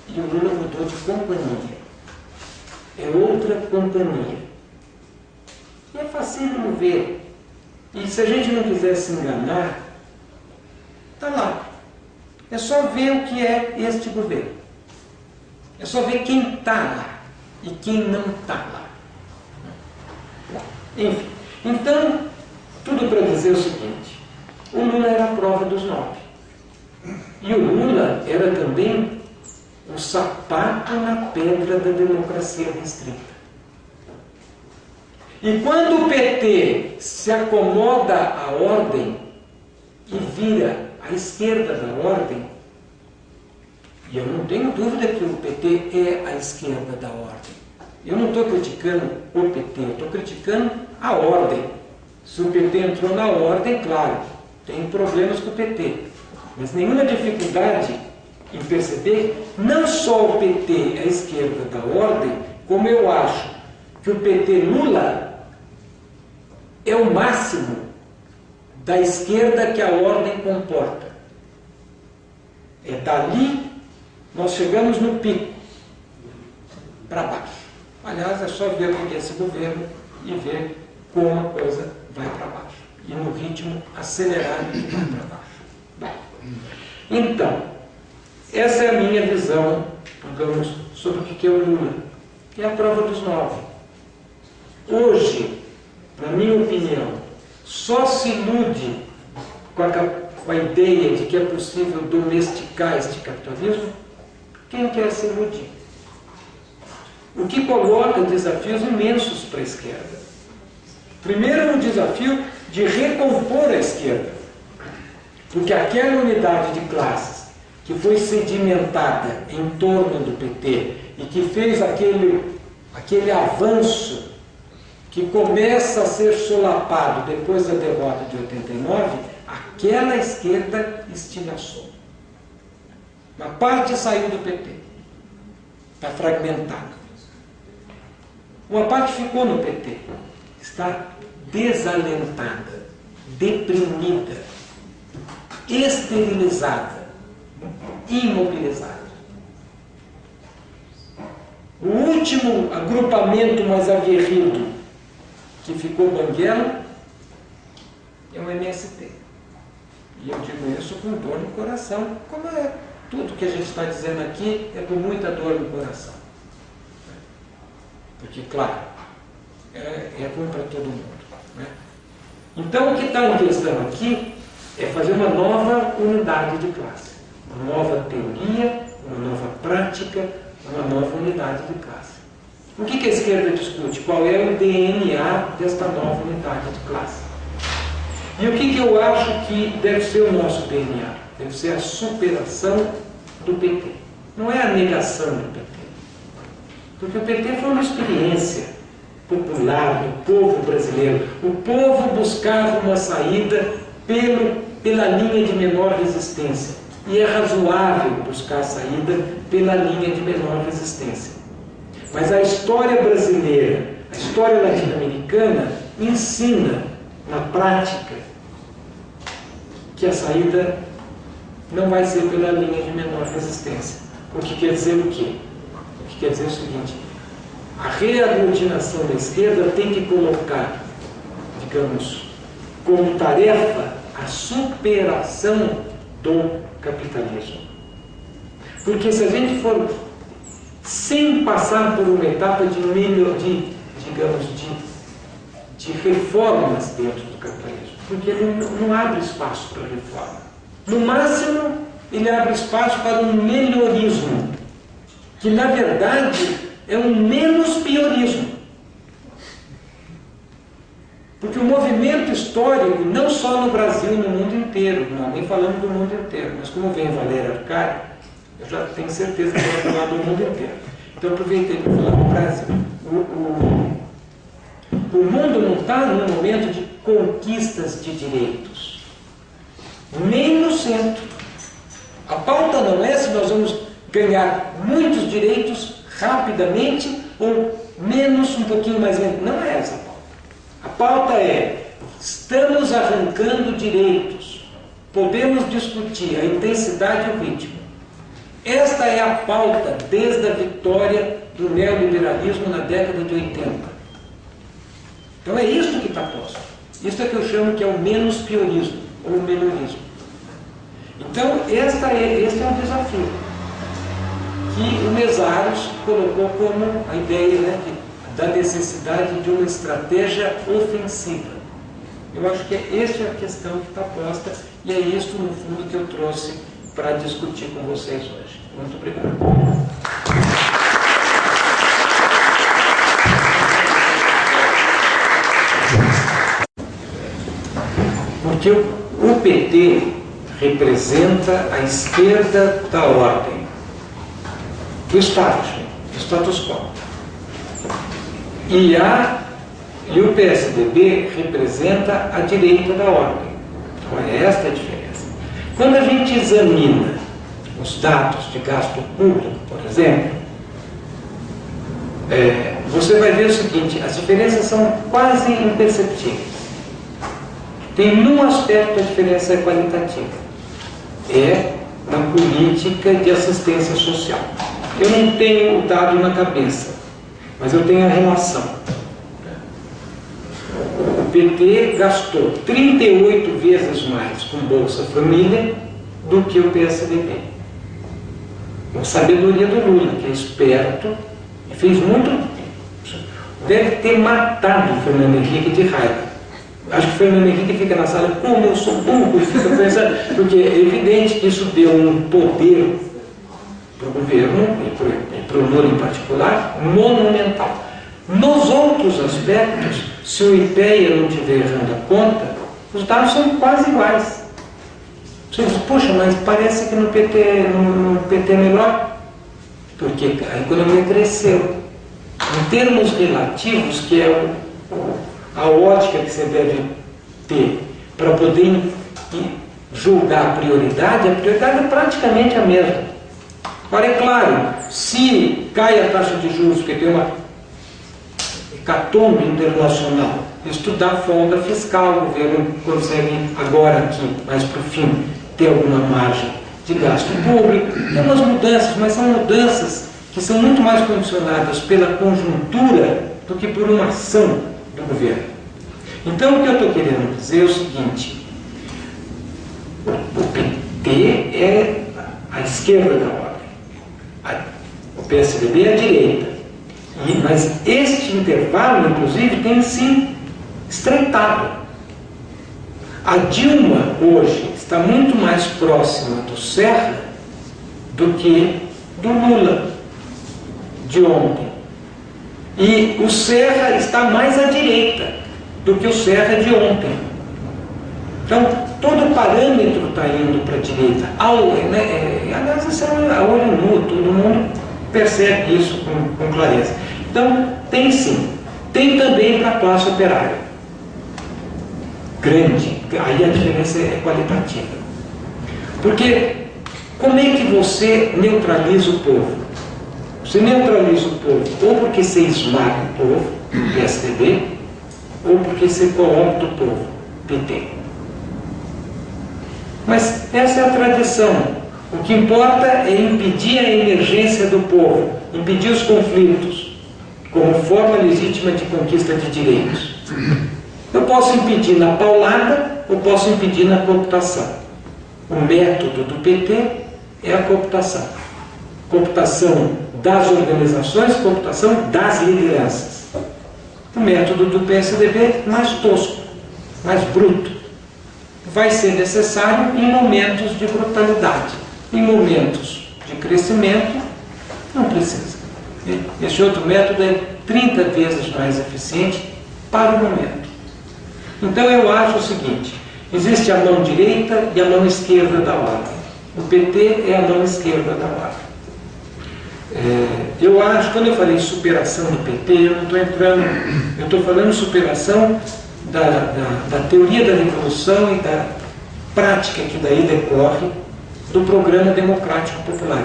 E o Lula mudou de companhia. É outra companhia. E é fácil de ver. E se a gente não quiser se enganar, está lá. É só ver o que é este governo. É só ver quem está lá e quem não está lá. Enfim, então, tudo para dizer o seguinte, o Lula era a prova dos 9. E o Lula era também o sapato na pedra da democracia restrita. E quando o PT se acomoda à ordem e vira à esquerda da ordem, e eu não tenho dúvida que o PT é a esquerda da ordem. Eu não estou criticando o PT, eu estou criticando a ordem. Se o PT entrou na ordem, claro, tem problemas com o PT. Mas nenhuma dificuldade em perceber, não só o PT é a esquerda da ordem, como eu acho que o PT Lula é o máximo da esquerda que a ordem comporta. É dali nós chegamos no pico, para baixo. Aliás, é só ver o que é esse governo e ver como a coisa vai para baixo. E no ritmo acelerado vai para baixo. Então, essa é a minha visão, digamos, sobre o que é o Lula. É a prova dos 9. Hoje, na minha opinião, só se ilude com a ideia de que é possível domesticar este capitalismo quem quer se iludir. O que coloca desafios imensos para a esquerda. Primeiro, o desafio de recompor a esquerda. Porque aquela unidade de classes que foi sedimentada em torno do PT e que fez aquele avanço que começa a ser solapado depois da derrota de 89, aquela esquerda estilhaçou. Uma parte saiu do PT, está fragmentada. Uma parte ficou no PT, está desalentada, deprimida, esterilizada, imobilizada. O último agrupamento mais aguerrido que ficou banguelo é o MST. E eu digo isso com dor no coração, como é tudo que a gente está dizendo aqui é com muita dor no coração. Porque, claro, é ruim para todo mundo. Né? Então, o que está em questão aqui é fazer uma nova unidade de classe. Uma nova teoria, uma nova prática, uma nova unidade de classe. O que a esquerda discute? Qual é o DNA desta nova unidade de classe? E o que eu acho que deve ser o nosso DNA? Deve ser a superação do PT. Não é a negação do PT. Porque o PT foi uma experiência popular do povo brasileiro. O povo buscava uma saída pela linha de menor resistência. E é razoável buscar a saída pela linha de menor resistência. Mas a história brasileira, a história latino-americana, ensina na prática que a saída não vai ser pela linha de menor resistência. O que quer dizer o quê? O que quer dizer o seguinte: a reaglutinação da esquerda tem que colocar, digamos, como tarefa a superação do capitalismo. Porque se a gente for sem passar por uma etapa de reformas dentro do capitalismo, porque ele não abre espaço para reforma. No máximo, ele abre espaço para um melhorismo, que na verdade é um menos piorismo. Porque o movimento histórico, não só no Brasil, no mundo inteiro, não, nem falando do mundo inteiro, mas como vem Valéria Arcari, eu já tenho certeza que vai falar do mundo inteiro. Então eu aproveitei para falar do Brasil. O mundo não está num momento de conquistas de direitos, nem no centro. A pauta não é se nós vamos ganhar muitos direitos rapidamente ou menos, um pouquinho mais lento. Não é essa a pauta. A pauta é: estamos arrancando direitos, podemos discutir a intensidade e o ritmo. Esta é a pauta desde a vitória do neoliberalismo na década de 80. Então é isso que está posto. Isso é que eu chamo que é o menos piorismo, ou o melhorismo. Então este é um desafio que o Mesaros colocou como a ideia, né, da necessidade de uma estratégia ofensiva. Eu acho que esta é a questão que está posta e é isso, no fundo, que eu trouxe para discutir com vocês hoje. Muito obrigado. Porque o PT representa a esquerda da ordem, do status quo. E o PSDB representa a direita da ordem. Então é esta a diferença. Quando a gente examina os dados de gasto público, por exemplo, você vai ver o seguinte: as diferenças são quase imperceptíveis. Tem num aspecto a diferença é qualitativa. É na política de assistência social. Eu não tenho o dado na cabeça, mas eu tenho a relação. O PT gastou 38 vezes mais com Bolsa Família do que o PSDB. Com sabedoria do Lula, que é esperto e fez muito. Deve ter matado o Fernando Henrique de raiva. Acho que o Fernando Henrique fica na sala: como eu sou burro, e fica pensando, porque é evidente que isso deu um poder para o governo, e para o Lula em particular, monumental. Nos outros aspectos, se o IPEA não estiver errando a conta, os dados são quase iguais. Você diz: puxa, mas parece que no PT é melhor, porque a economia cresceu. Em termos relativos, que é a ótica que você deve ter para poder julgar a prioridade é praticamente a mesma. Agora, é claro, se cai a taxa de juros, porque tem uma hecatombe internacional, estudar folga fiscal, o governo consegue agora aqui, mais para o fim, ter alguma margem de gasto público. Tem umas mudanças, mas são mudanças que são muito mais condicionadas pela conjuntura do que por uma ação do governo. Então, o que eu estou querendo dizer é o seguinte: o PT é a esquerda da ordem, o PSDB é a direita. Mas este intervalo, inclusive, tem se estreitado. A Dilma, hoje, está muito mais próxima do Serra do que do Lula de ontem. E o Serra está mais à direita do que o Serra de ontem. Então, todo o parâmetro está indo para a direita. Aliás, isso é a olho nu, todo mundo percebe isso com clareza. Então, tem sim. Tem também para a classe operária. Grande. Aí a diferença é qualitativa. Porque como é que você neutraliza o povo? Você neutraliza o povo ou porque você esmaga o povo, PSDB, ou porque você corrompe o povo, PT. Mas essa é a tradição. O que importa é impedir a emergência do povo, impedir os conflitos, como forma legítima de conquista de direitos. Eu posso impedir na paulada ou posso impedir na cooptação. O método do PT é a cooptação. Cooptação das organizações, cooptação das lideranças. O método do PSDB mais tosco, mais bruto. Vai ser necessário em momentos de brutalidade. Em momentos de crescimento, não precisa. Esse outro método é 30 vezes mais eficiente para o momento. Então eu acho o seguinte, existe a mão direita e a mão esquerda da ordem. O PT é a mão esquerda da ordem. Eu acho, quando eu falei superação do PT, eu não estou entrando, eu estou falando superação da teoria da revolução e da prática que daí decorre do programa democrático popular.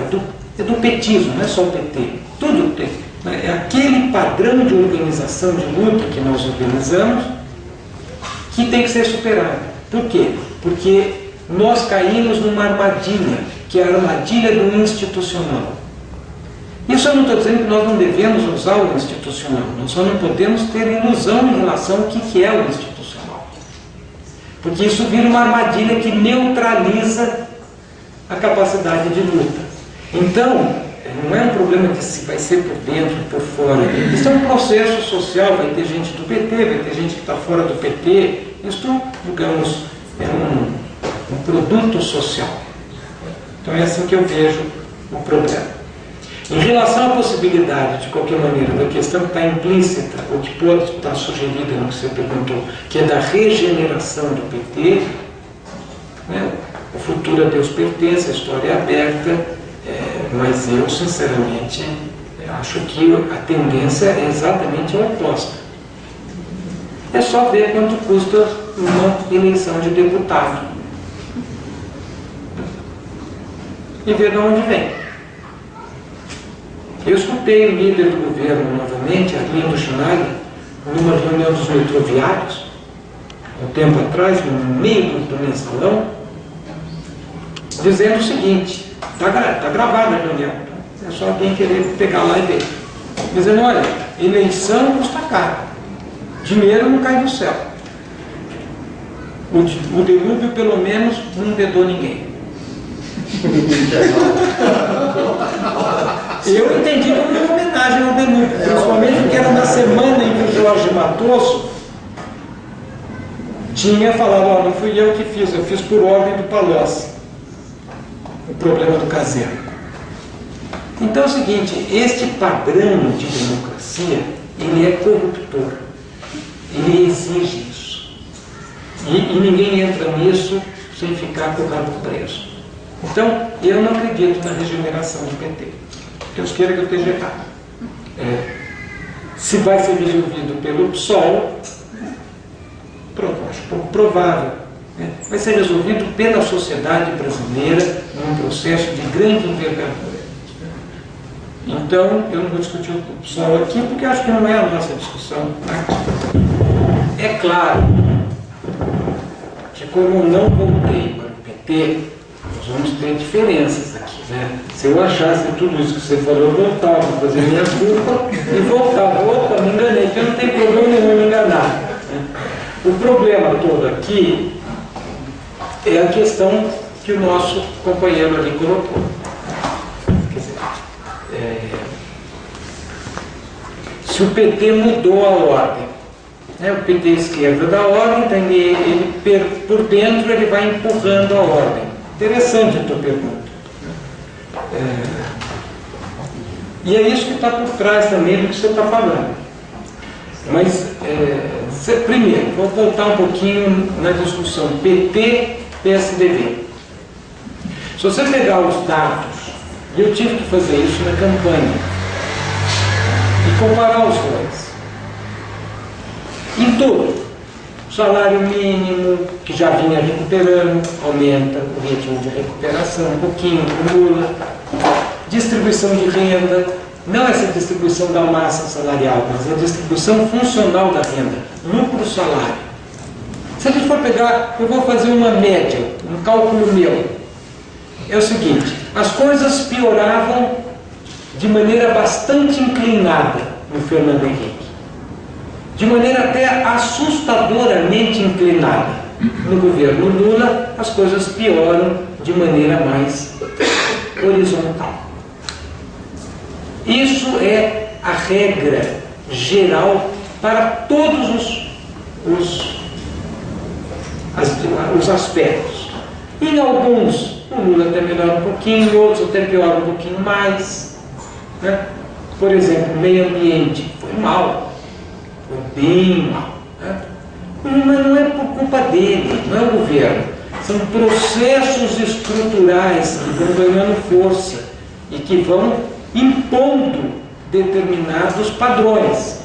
É do petismo, não é só o PT. Tudo tem. É aquele padrão de organização de luta que nós organizamos que tem que ser superado. Por quê? Porque nós caímos numa armadilha, que é a armadilha do institucional. Isso eu não estou dizendo que nós não devemos usar o institucional, nós só não podemos ter ilusão em relação ao que é o institucional. Porque isso vira uma armadilha que neutraliza a capacidade de luta. Então, não é um problema de se vai ser por dentro ou por fora. Isso é um processo social, vai ter gente do PT, vai ter gente que está fora do PT. Isso, digamos, é um produto social. Então é assim que eu vejo o problema. Em relação à possibilidade, de qualquer maneira, da questão que está implícita, ou que pode estar sugerida no que você perguntou, que é da regeneração do PT, né? O futuro a Deus pertence, a história é aberta, mas eu, sinceramente, acho que a tendência é exatamente a oposta. É só ver quanto custa uma eleição de deputado e ver de onde vem. Eu escutei o líder do governo novamente, Arlindo Chinaglia, numa reunião dos metroviários, um tempo atrás, no meio do mensalão, dizendo o seguinte, está gravada a reunião, é só alguém querer pegar lá e ver, dizendo, olha, eleição custa caro, dinheiro não cai do céu, o delúvio pelo menos não vedou ninguém. Eu entendi como uma homenagem ao delúvio, principalmente porque era na semana em que o Jorge Matoso tinha falado, ó, não fui eu que fiz, eu fiz por ordem do Palocci, o problema do caseiro. Então é o seguinte, este padrão de democracia, ele é corruptor, ele exige isso, e ninguém entra nisso sem ficar com o rabo preso. Então, eu não acredito na regeneração do PT. Deus queira que eu esteja errado. Se vai ser resolvido pelo PSOL, acho pouco provável. Vai ser resolvido pela sociedade brasileira num processo de grande envergadura. Então, eu não vou discutir o PSOL aqui, porque acho que não é a nossa discussão aqui. É claro que, como eu não voltei para o PT, nós vamos ter diferenças aqui, né? Se eu achasse tudo isso que você falou, eu voltava a fazer minha culpa e voltava. Opa, me enganei, porque não tem problema nenhum me enganar, né? O problema todo aqui é a questão que o nosso companheiro ali colocou. Quer dizer, se o PT mudou a ordem, né? O PT é esquerda da ordem, então ele por dentro ele vai empurrando a ordem. Interessante a tua pergunta. E é isso que está por trás também do que você está falando. Mas, primeiro, vou voltar um pouquinho na discussão PT-PSDB. Se você pegar os dados, e eu tive que fazer isso na campanha, e comparar os dois, em tudo, salário mínimo, que já vinha recuperando, aumenta o ritmo de recuperação um pouquinho, Lula. Distribuição de renda, não essa distribuição da massa salarial, mas a distribuição funcional da renda, lucro salário. Se a gente for pegar, eu vou fazer uma média, um cálculo meu. É o seguinte, as coisas pioravam de maneira bastante inclinada no Fernando Henrique. De maneira até assustadoramente inclinada. No governo Lula, as coisas pioram de maneira mais horizontal. Isso é a regra geral para todos os aspectos. Em alguns, o Lula até melhora um pouquinho, em outros até piora um pouquinho mais, né? Por exemplo, o meio ambiente foi mal. Foi bem mal, né? Mas não é por culpa dele, não é o governo. São processos estruturais que vão ganhando força e que vão impondo determinados padrões.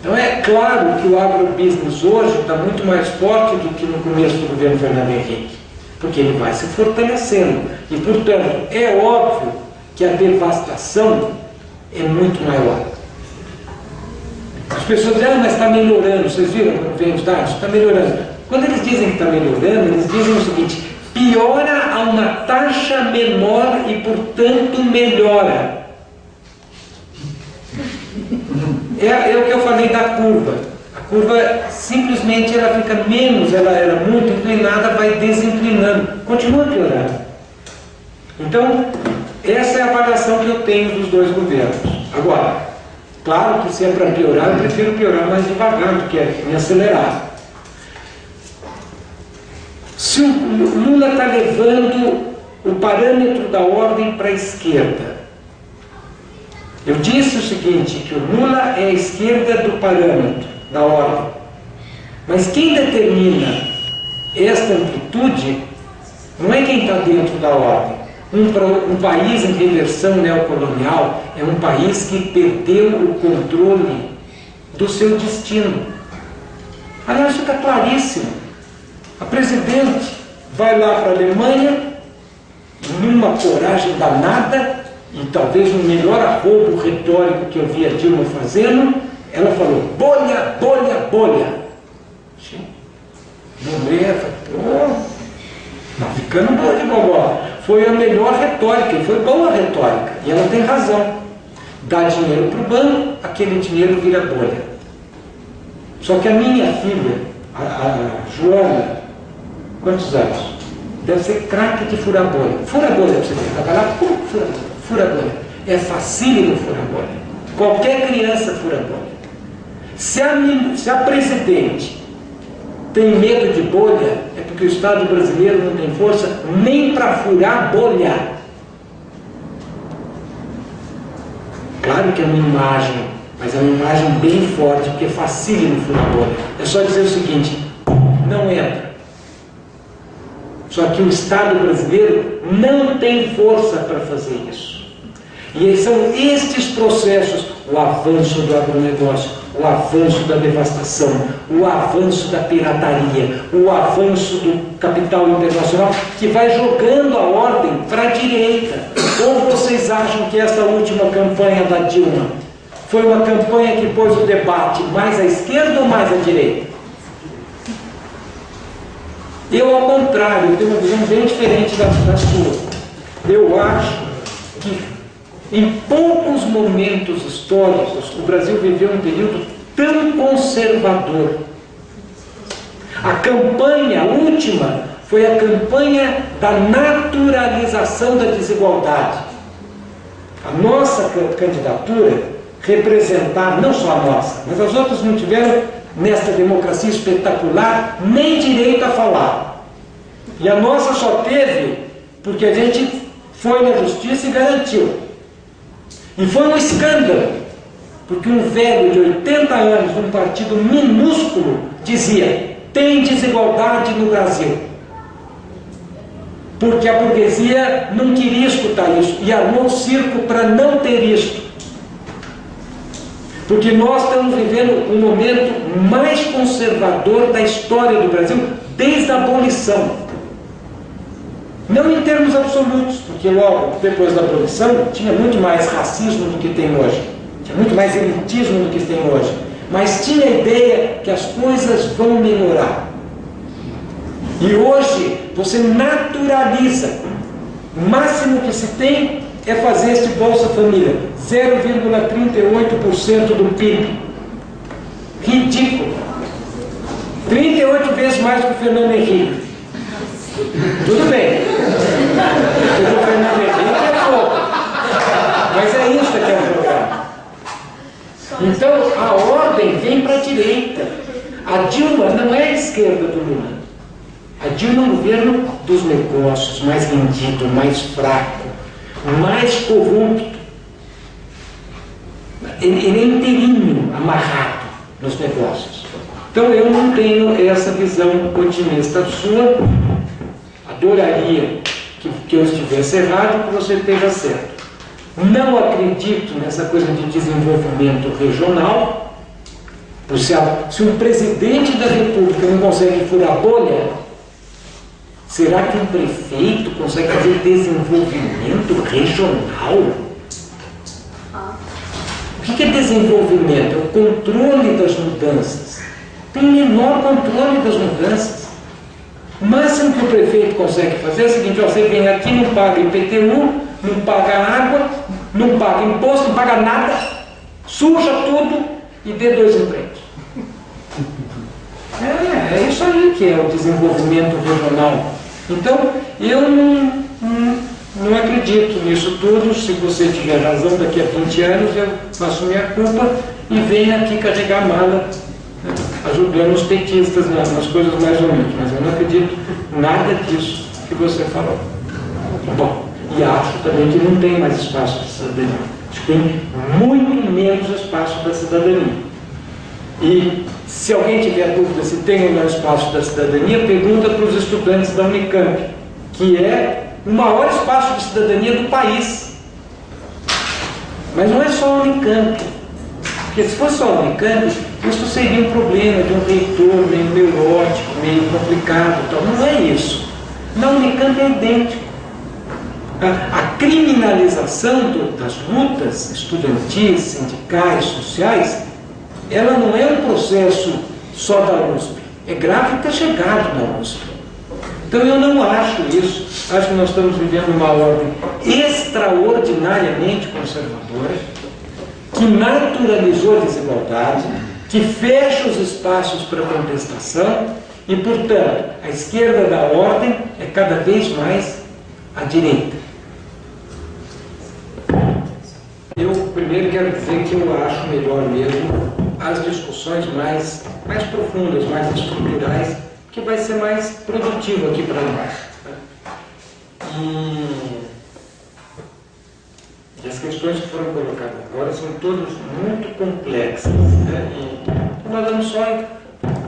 Então é claro que o agrobusiness hoje está muito mais forte do que no começo do governo Fernando Henrique, porque ele vai se fortalecendo. E, portanto, é óbvio que a devastação é muito maior. As pessoas dizem, mas está melhorando. Vocês viram quando vem os dados? Está melhorando. Quando eles dizem que está melhorando, eles dizem o seguinte: piora a uma taxa menor e, portanto, melhora. É o que eu falei da curva. A curva simplesmente ela fica menos, ela era muito inclinada, vai desinclinando. Continua piorando. Então, essa é a avaliação que eu tenho dos dois governos. Agora, claro que se é para piorar, eu prefiro piorar mais devagar do que me acelerar. Se o Lula está levando o parâmetro da ordem para a esquerda, eu disse o seguinte, que o Lula é a esquerda do parâmetro da ordem. Mas quem determina esta amplitude não é quem está dentro da ordem. Um país em reversão neocolonial é um país que perdeu o controle do seu destino. Aliás, isso está claríssimo. A presidente vai lá para a Alemanha, numa coragem danada, e talvez no melhor arrobo retórico que eu vi a Dilma fazendo, ela falou, bolha, bolha, bolha. Mulher, pô, tá ficando boa de bobó. Foi a melhor retórica, e foi boa a retórica, e ela tem razão. Dá dinheiro para o banco, aquele dinheiro vira bolha. Só que a minha filha, a Joana, quantos anos? Deve ser craque de furar bolha. Fura bolha para você ver, trabalhar, fura bolha. É facílimo furar bolha. Qualquer criança fura bolha. Se a presidente tem medo de bolha, é porque o Estado brasileiro não tem força nem para furar bolha. Claro que é uma imagem, mas é uma imagem bem forte, porque é facílimo furar bolha. É só dizer o seguinte, não entra. Só que o Estado brasileiro não tem força para fazer isso. E são estes processos, o avanço do agronegócio, o avanço da devastação, o avanço da pirataria, o avanço do capital internacional, que vai jogando a ordem para a direita. Ou vocês acham que essa última campanha da Dilma foi uma campanha que pôs o debate mais à esquerda ou mais à direita? Eu, ao contrário, eu tenho uma visão bem diferente da sua. Eu acho que em poucos momentos históricos o Brasil viveu um período tão conservador. A campanha última foi a campanha da naturalização da desigualdade. A nossa candidatura representava, não só a nossa, mas as outras não tiveram, nesta democracia espetacular, nem direito a falar. E a nossa só teve porque a gente foi na justiça e garantiu. E foi um escândalo, porque um velho de 80 anos, de um partido minúsculo, dizia, tem desigualdade no Brasil. Porque a burguesia não queria escutar isso, e armou um circo para não ter isso. Porque nós estamos vivendo um momento mais conservador da história do Brasil, desde a abolição. Não em termos absolutos, porque logo depois da abolição tinha muito mais racismo do que tem hoje, tinha muito mais elitismo do que tem hoje, mas tinha a ideia que as coisas vão melhorar. E hoje você naturaliza. O máximo que se tem é fazer este Bolsa Família, 0,38% do PIB. Ridículo. 38 vezes mais do que o Fernando Henrique. Tudo bem. Porque o Fernando Henrique é pouco. Mas é isso que é o programa. Então, a ordem vem para a direita. A Dilma não é a esquerda do Lula. A Dilma é um governo dos negócios, mais vendido, mais fraco, mais corrupto. Ele é inteirinho, amarrado. nos negócios. Então eu não tenho essa visão otimista sua. Adoraria que eu estivesse errado, que você esteja certo. Não acredito nessa coisa de desenvolvimento regional. Se um presidente da República não consegue furar bolha, será que um prefeito consegue fazer desenvolvimento regional? O que é desenvolvimento? É o controle das mudanças. Tem menor controle das mudanças. O máximo que o prefeito consegue fazer é o seguinte: ó, você vem aqui, não paga IPTU, não paga água, não paga imposto, não paga nada, suja tudo e dê 2 empregos. É isso aí que é o desenvolvimento regional. Então, eu não acredito nisso tudo. Se você tiver razão, daqui a 20 anos eu faço minha culpa e venho aqui carregar a mala, ajudando os petistas nas coisas mais ou menos. Mas eu não acredito nada disso que você falou. Bom, e acho também que não tem mais espaço de cidadania. Acho que tem muito menos espaço da cidadania. E se alguém tiver dúvida se tem ou não espaço da cidadania, pergunta para os estudantes da Unicamp, que é o maior espaço de cidadania do país. Mas não é só a Unicamp. Porque se fosse só a Unicamp, isso seria um problema de um reitor meio neurótico, meio complicado. Tal. Não é isso. Na Unicamp é idêntico. A criminalização das lutas estudantis, sindicais, sociais, ela não é um processo só da USP. É grave ter chegado na USP. Então eu não acho isso. Acho que nós estamos vivendo uma ordem extraordinariamente conservadora, que naturalizou a desigualdade, que fecha os espaços para contestação e, portanto, a esquerda da ordem é cada vez mais à direita. Eu primeiro quero dizer que eu acho melhor mesmo as discussões mais profundas, mais estruturais, que vai ser mais produtivo aqui para nós. E as questões que foram colocadas agora são todas muito complexas, né? E nós vamos só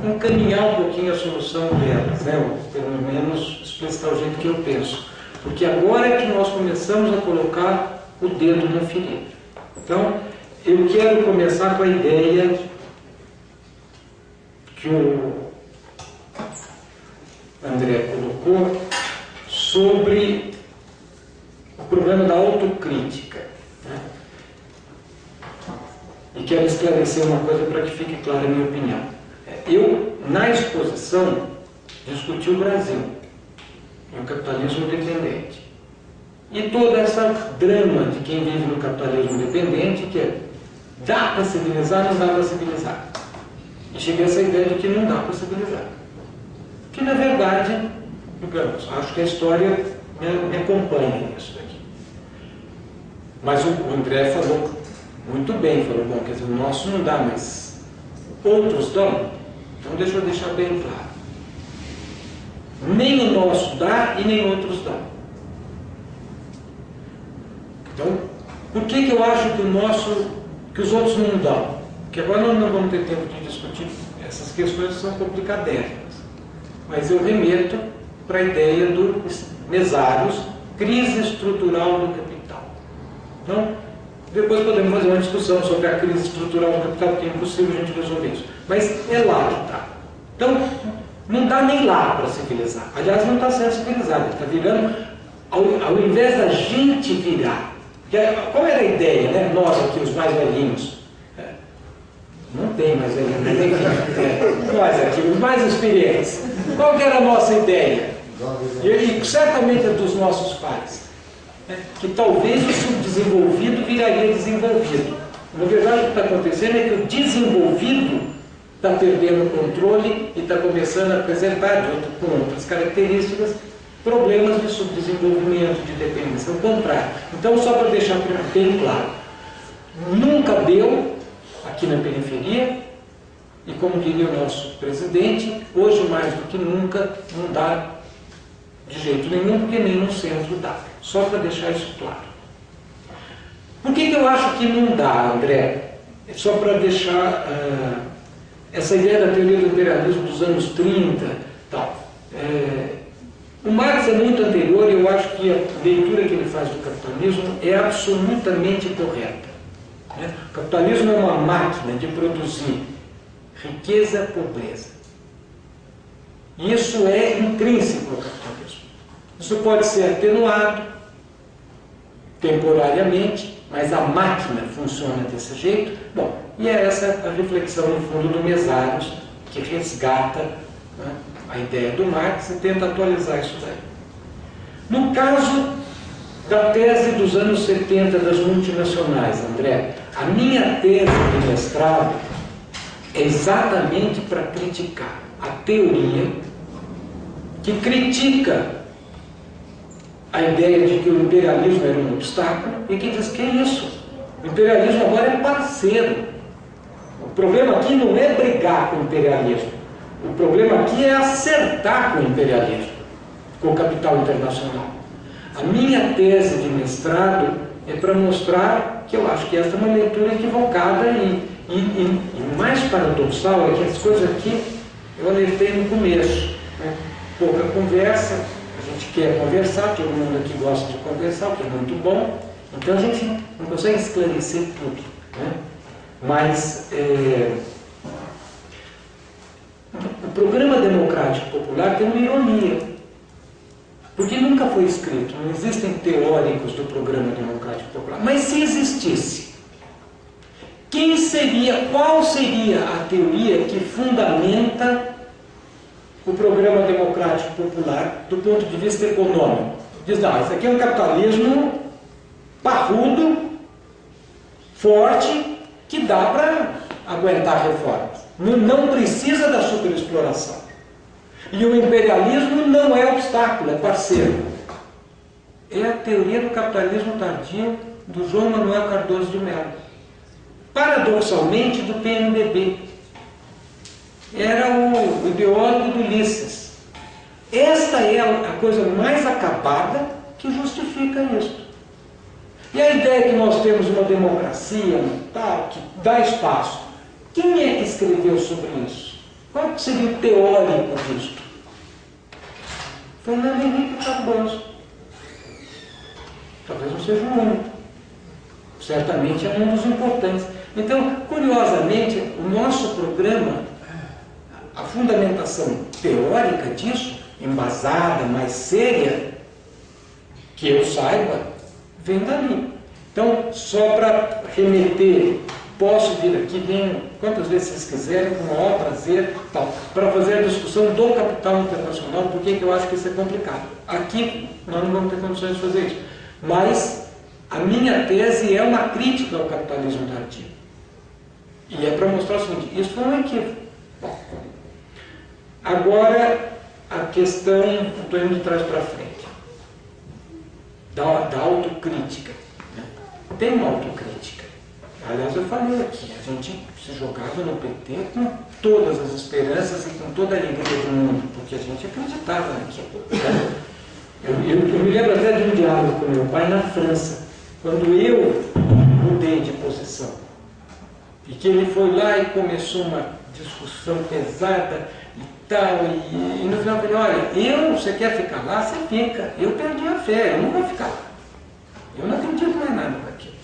encaminhar um pouquinho a solução delas, né? Ou pelo menos explicitar o jeito que eu penso. Porque agora é que nós começamos a colocar o dedo na ferida. Então, eu quero começar com a ideia que o André colocou sobre o problema da autocrítica. Né? E quero esclarecer uma coisa para que fique clara a minha opinião. Eu, na exposição, discuti o Brasil e o capitalismo dependente. E toda essa drama de quem vive no capitalismo dependente, que é dá para civilizar, não dá para civilizar. E cheguei a essa ideia de que não dá para civilizar. Que, na verdade, digamos, acho que a história me acompanha nisso daqui. Mas o André falou muito bem, falou, bom, quer dizer, o nosso não dá, mas outros dão. Então deixa eu deixar bem claro. Nem o nosso dá e nem outros dão. Então, por que eu acho que os outros não dão? Porque agora nós não vamos ter tempo de discutir essas questões que são complicadérrimas. Mas eu remeto para a ideia do Mesários, crise estrutural do capital. Então, depois podemos fazer uma discussão sobre a crise estrutural do capital, porque é impossível a gente resolver isso. Mas é lá que está. Então, não dá nem lá para civilizar. Aliás, não está sendo civilizado, está virando, ao invés da gente virar. Qual era a ideia, né? Nós aqui, os mais velhinhos. Não tem mais velhinhos, mas enfim, nós aqui, os mais experientes. Qual que era a nossa ideia? E certamente é dos nossos pais. Que talvez o subdesenvolvido viraria desenvolvido. Na verdade, o que está acontecendo é que o desenvolvido está perdendo o controle e está começando a apresentar, com outras características, problemas de subdesenvolvimento, de dependência, ao contrário. Então, só para deixar bem claro, nunca deu aqui na periferia, e como diria o nosso presidente, hoje mais do que nunca não dá de jeito nenhum, porque nem no centro dá. Só para deixar isso claro. Por que eu acho que não dá, André? Só para deixar essa ideia da teoria do imperialismo dos anos 30, tal. O Marx é muito anterior e eu acho que a leitura que ele faz do capitalismo é absolutamente correta. O capitalismo é uma máquina de produzir riqueza e pobreza. Isso é intrínseco ao capitalismo. Isso pode ser atenuado temporariamente, mas a máquina funciona desse jeito. Bom, e é essa a reflexão, no fundo, do Mesaros, que resgata, né, a ideia do Marx e tenta atualizar isso daí. No caso da tese dos anos 70 das multinacionais, André, a minha tese de mestrado é exatamente para criticar a teoria que critica a ideia de que o imperialismo era um obstáculo e que diz que é isso. O imperialismo agora é parceiro. O problema aqui não é brigar com o imperialismo. O problema aqui é acertar com o imperialismo, com o capital internacional. A minha tese de mestrado é para mostrar que eu acho que essa é uma leitura equivocada e mais paradoxal é que as coisas aqui eu alertei no começo, né? Pouca conversa, a gente quer conversar, todo mundo aqui gosta de conversar, o que é muito bom, então a gente não consegue esclarecer tudo, né? Mas o programa democrático popular tem uma ironia, porque nunca foi escrito, não existem teóricos do programa democrático popular, mas se existisse, qual seria a teoria que fundamenta o programa democrático popular do ponto de vista econômico? Diz, não, isso aqui é um capitalismo parrudo, forte, que dá para aguentar reformas. Não precisa da superexploração. E o imperialismo não é obstáculo, é parceiro. É a teoria do capitalismo tardio do João Manuel Cardoso de Mello. Paradoxalmente, do PMDB. Era o ideólogo do Ulisses. Esta é a coisa mais acabada que justifica isso. E a ideia que nós temos uma democracia tal, que dá espaço. Quem é que escreveu sobre isso? Qual seria o teórico disto? Fernando Henrique Cardoso. Talvez não seja o único. Certamente é um dos importantes. Então, curiosamente, o nosso programa, a fundamentação teórica disso, embasada, mais séria, que eu saiba, vem dali. Então, só para remeter, posso vir aqui, venho quantas vezes vocês quiserem, com o maior prazer, para fazer a discussão do capital internacional, porque eu acho que isso é complicado. Aqui nós não vamos ter condições de fazer isso. Mas a minha tese é uma crítica ao capitalismo tardio. E é para mostrar o seguinte, isso foi um equívoco. Agora, a questão, estou indo de trás para frente, da autocrítica. Né? Tem uma autocrítica. Aliás, eu falei aqui, a gente se jogava no PT com todas as esperanças e com toda a alegria do mundo, porque a gente acreditava naquilo. Né? Eu me lembro até de um diálogo com meu pai na França, quando eu mudei de posição. E que ele foi lá e começou uma discussão pesada e tal, e no final eu falei, olha, você quer ficar lá? Você fica. Eu perdi a fé, eu não vou ficar lá. Eu não acredito mais nada daquilo.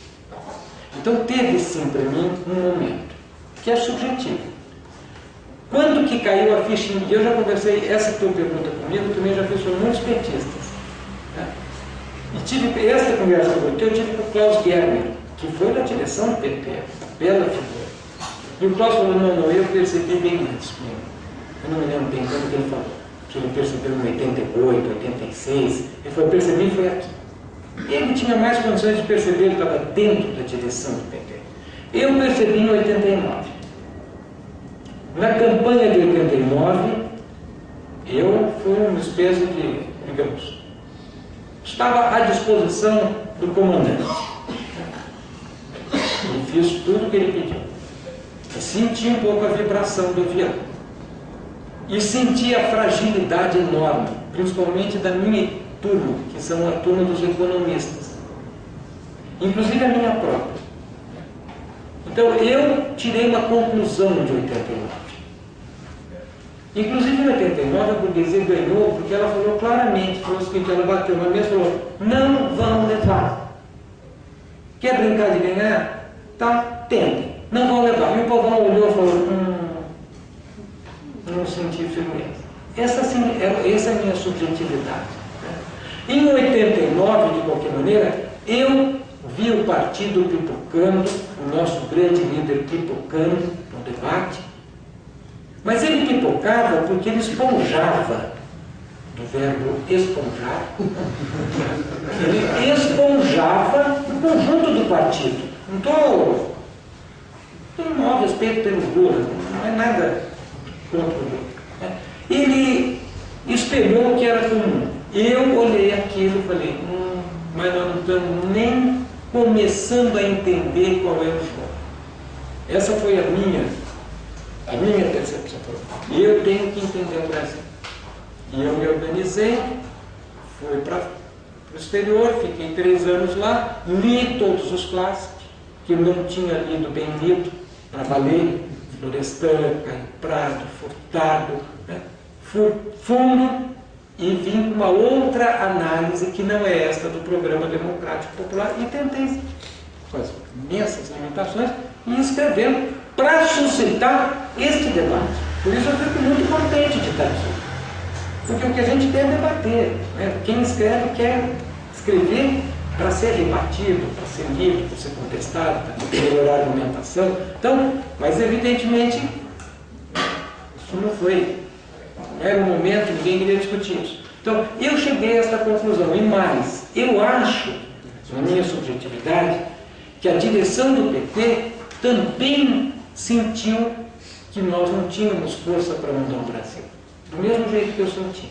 Então teve sim para mim um momento, que é subjetivo. Quando que caiu a ficha em mim? Eu já conversei, essa tua pergunta comigo, também já fiz com muitos petistas. Né? E tive essa conversa que eu tive com o Klaus Germer, que foi na direção do PT, bela figura. E o Klaus falou, não, eu percebi bem antes. Eu não me lembro bem quando que ele falou. Que ele percebeu em 88, 86. Ele falou, percebi foi aqui. Ele tinha mais condições de perceber, ele estava dentro da direção do PT. Eu percebi em 89. Na campanha de 89, eu fui uma espécie de, digamos, estava à disposição do comandante. E fiz tudo o que ele pediu. E senti um pouco a vibração do avião. E senti a fragilidade enorme, principalmente da minha turma, que são a turma dos economistas. Inclusive a minha própria. Então eu tirei uma conclusão de 89. Inclusive em 89 a burguesia ganhou porque ela falou claramente, falou o seguinte, ela bateu na mesa e falou, não vão levar. Quer brincar de ganhar? Tá, tentem. Não vão levar. E o povão olhou e falou, não senti firmeza. Essa é a minha subjetividade. Em 89, de qualquer maneira, eu vi o partido pipocando, o nosso grande líder pipocando no debate, mas ele pipocava porque ele esponjava, do verbo esponjar, ele esponjava o conjunto do partido. Não estou em mau respeito pelo Lula, não é nada contra o Lula. Ele espelhou o que era comum. Eu olhei aquilo e falei, mas nós não estamos nem começando a entender qual é o jogo. Essa foi a minha percepção. Eu tenho que entender o Brasil. E eu me organizei, fui para o exterior, fiquei 3 anos lá, li todos os clássicos, que eu não tinha lido bem lido, para valer, Florestan, Caio Prado, Furtado, né? Fui fundo e vim com uma outra análise que não é esta do Programa Democrático Popular e tentei, com as imensas limitações, ir escrevendo para suscitar este debate. Por isso eu fico muito contente de estar aqui. Porque o que a gente quer é debater. Né? Quem escreve quer escrever para ser rebatido, para ser lido, para ser contestado, para melhorar a argumentação. Então, mas evidentemente, isso não foi. Não era o momento, ninguém queria discutir isso. Então, eu cheguei a esta conclusão. E mais, eu acho, na minha subjetividade, que a direção do PT também sentiu que nós não tínhamos força para mudar o Brasil. Do mesmo jeito que eu senti.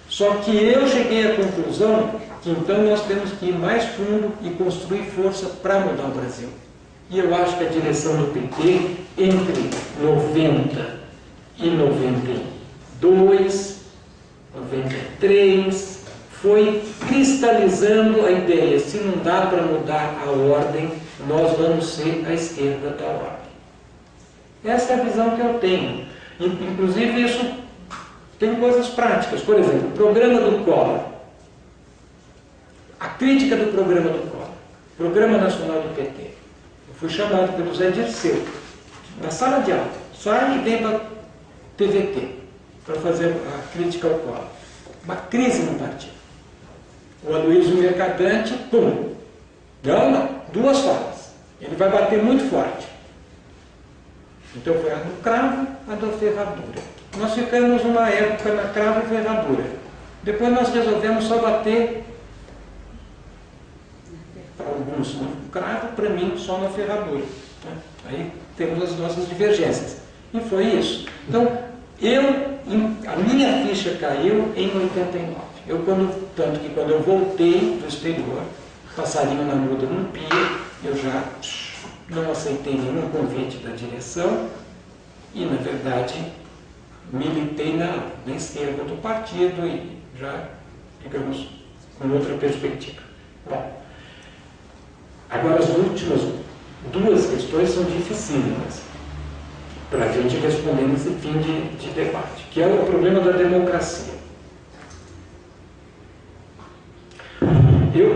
Só que eu cheguei à conclusão que então nós temos que ir mais fundo e construir força para mudar o Brasil. E eu acho que a direção do PT, entre 90 e 92, 93, foi cristalizando a ideia, se não dá para mudar a ordem, nós vamos ser a esquerda da ordem. Essa é a visão que eu tenho. Inclusive isso tem coisas práticas. Por exemplo, o programa do Collor. A crítica do programa do Collor. Programa Nacional do PT. Eu fui chamado pelo Zé Dirceu, na sala de aula. Sai e vem para a TVT, para fazer a crítica ao Collor. Uma crise no partido. O Aloysio Mercadante, pum. Não, 2 falas. Ele vai bater muito forte. Então foi a do cravo, a da ferradura. Nós ficamos uma época na cravo e ferradura. Depois nós resolvemos só bater, para alguns no cravo, para mim só na ferradura. Aí temos as nossas divergências. E foi isso. Então, a minha ficha caiu em 89. Tanto que quando eu voltei do exterior, passarinho na muda não pia, eu já não aceitei nenhum convite da direção e, na verdade, militei na esquerda do partido e já, digamos, com outra perspectiva. Bom, agora as últimas 2 questões são dificílimas para a gente responder nesse fim de debate, que é o problema da democracia.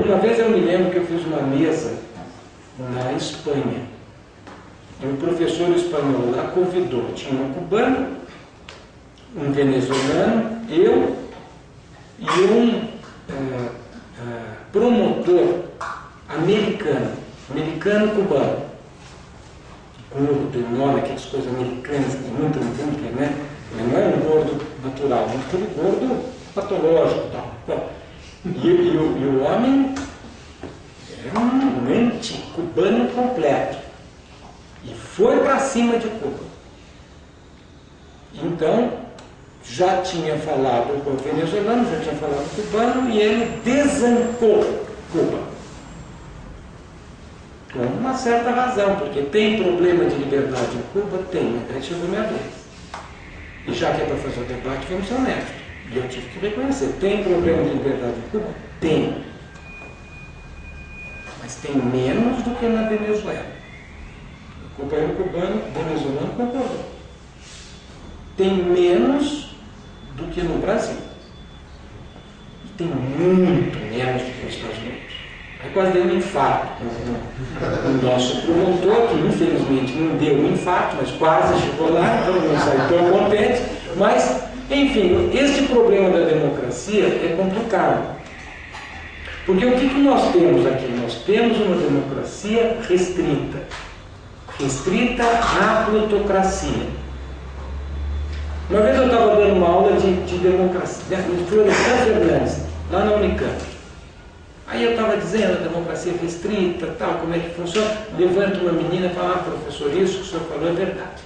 Uma vez eu me lembro que eu fiz uma mesa na Espanha. E um professor espanhol lá convidou, tinha um cubano, um venezuelano, eu e um promotor americano-cubano. Gordo, tem nome, aquelas coisas americanas, que muito, né? Não é um gordo natural, é um gordo patológico e tal. Bom, e o homem era um anti-cubano completo. E foi para cima de Cuba. Então, já tinha falado com o venezuelano, já tinha falado com o cubano, e ele desancou Cuba. Com uma certa razão, porque tem problema de liberdade em Cuba? Tem, aí chegou minha vez. E já que é para fazer o debate, vamos ser honestos. E eu tive que reconhecer, tem problema de liberdade em Cuba? Tem. Mas tem menos do que na Venezuela. O companheiro cubano, venezuelano, concordou. tem menos do que no Brasil. Tem muito menos do que nos Estados Unidos. Aí quase deu um infarto no nosso promotor, que infelizmente não deu um infarto, mas quase chegou lá, então não saiu tão contente. Mas, enfim, este problema da democracia é complicado. Porque o que nós temos aqui? Nós temos uma democracia restrita. Restrita à plutocracia. Uma vez eu estava dando uma aula de democracia, no Florestan Fernandes, lá na Unicamp. Aí eu estava dizendo, a democracia restrita, tal, como é que funciona. Levanta uma menina e fala, professor, isso que o senhor falou é verdade.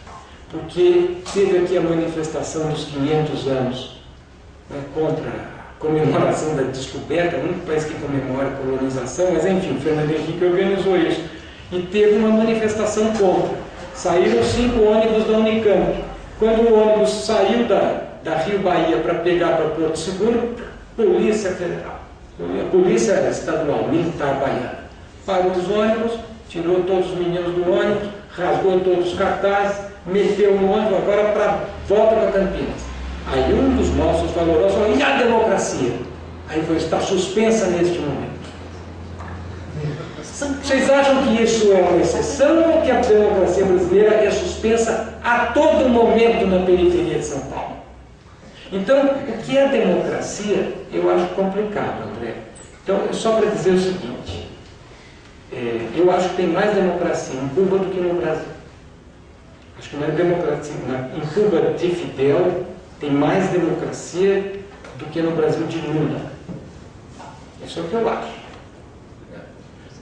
Porque teve aqui a manifestação dos 500 anos, né, contra a comemoração da descoberta, o único país que comemora a colonização, mas enfim, o Fernando Henrique organizou isso. E teve uma manifestação contra. Saíram 5 ônibus da Unicamp. Quando o ônibus saiu da Rio Bahia para pegar para Porto Seguro, Polícia Federal, a Polícia Estadual, Militar Baiana, parou os ônibus, tirou todos os meninos do ônibus, rasgou todos os cartazes, meteu no ônibus, agora para volta para Campinas. Aí um dos nossos valorosos falou, e a democracia? Aí foi, está suspensa neste momento. Vocês acham que isso é uma exceção ou que a democracia brasileira é suspensa a todo momento na periferia de São Paulo? Então, o que é democracia, eu acho complicado, André. Então, só para dizer o seguinte, eu acho que tem mais democracia em Cuba do que no Brasil. Acho que não é democracia. Em Cuba de Fidel tem mais democracia do que no Brasil de Lula. Isso é o que eu acho.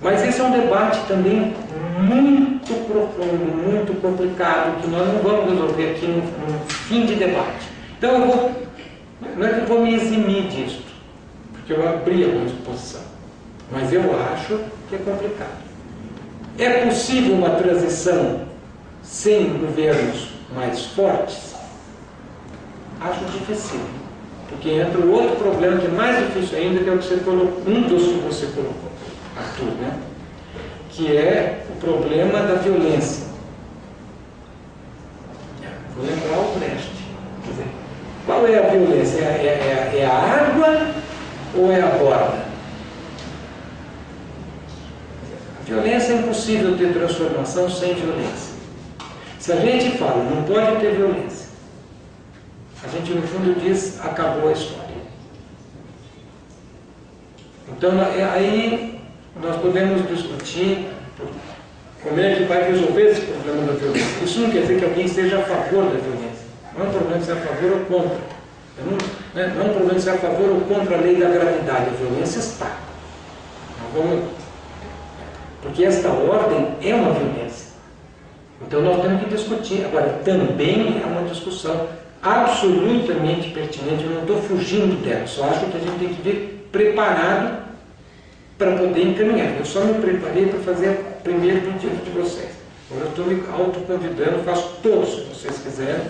Mas esse é um debate também muito profundo, muito complicado, que nós não vamos resolver aqui no fim de debate. Então não é que eu vou me eximir disso, porque eu abri a minha exposição, mas eu acho que é complicado. É possível uma transição sem governos mais fortes? Acho difícil, porque entra o outro problema que é mais difícil ainda, que é o que você colocou, um dos que você colocou, Arthur, né? Que é o problema da violência. Vou lembrar o Brecht. Quer dizer, qual é a violência? É a água ou é a borda? A violência é impossível ter transformação sem violência. Se a gente fala, não pode ter violência, a gente no fundo diz, acabou a história. Então aí nós podemos discutir como é que vai resolver esse problema da violência. Isso não quer dizer que alguém esteja a favor da violência. Não é um problema de ser a favor ou contra. Não é um problema de ser a favor ou contra a lei da gravidade. A violência está. Porque esta ordem é uma violência. Então nós temos que discutir. Agora, também é uma discussão absolutamente pertinente. Eu não estou fugindo dela. Só acho que a gente tem que vir preparado para poder encaminhar. Eu só me preparei para fazer o primeiro pedido de vocês. Agora eu estou me autoconvidando, faço todos, se vocês quiserem,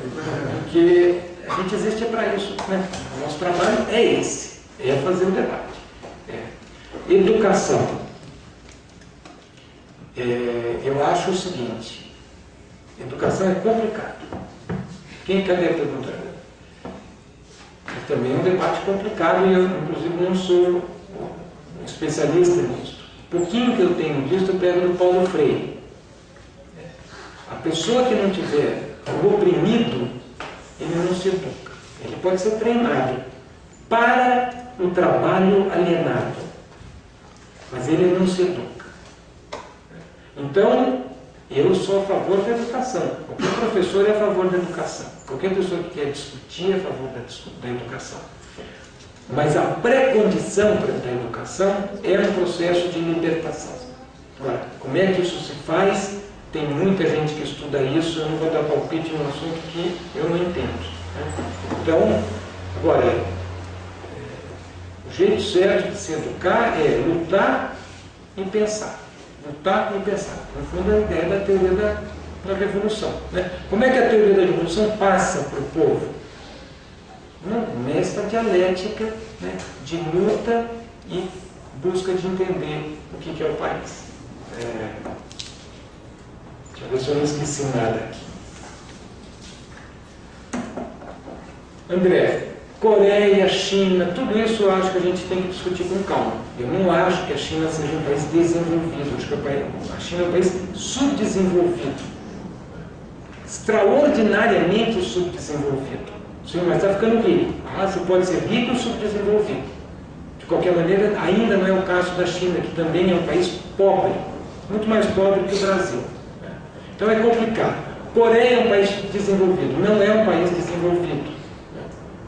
porque a gente existe para isso, né? O nosso trabalho é esse, é fazer o debate. Educação. Eu acho o seguinte, educação é complicado. Cadê a pergunta? Também é um debate complicado e eu, inclusive, não sou especialista nisso. O pouquinho que eu tenho visto, eu pego no Paulo Freire. A pessoa que não tiver o oprimido, ele não se educa. Ele pode ser treinado para o trabalho alienado, mas ele não se educa. Então, eu sou a favor da educação. Qualquer professor é a favor da educação. Qualquer pessoa que quer discutir é a favor da educação. Mas a pré-condição da educação é um processo de libertação. Agora, como é que isso se faz? Tem muita gente que estuda isso, eu não vou dar palpite num assunto que eu não entendo. Né? Então, agora, o jeito certo de se educar é lutar e pensar. Lutar e pensar. No fundo, a ideia da teoria da revolução. Né? Como é que a teoria da revolução passa para o povo? Nesta dialética, né, de luta e busca de entender o que é o país. Deixa eu ver se eu não esqueci nada aqui. André, Coreia, China, tudo isso eu acho que a gente tem que discutir com calma. Eu não acho que a China seja um país desenvolvido, acho que a China é um país subdesenvolvido. Extraordinariamente subdesenvolvido. Sim, mas está ficando rico. Ah, você pode ser rico ou subdesenvolvido. De qualquer maneira, ainda não é o caso da China, que também é um país pobre, muito mais pobre que o Brasil. Então é complicado. Coreia é um país desenvolvido, não é um país desenvolvido.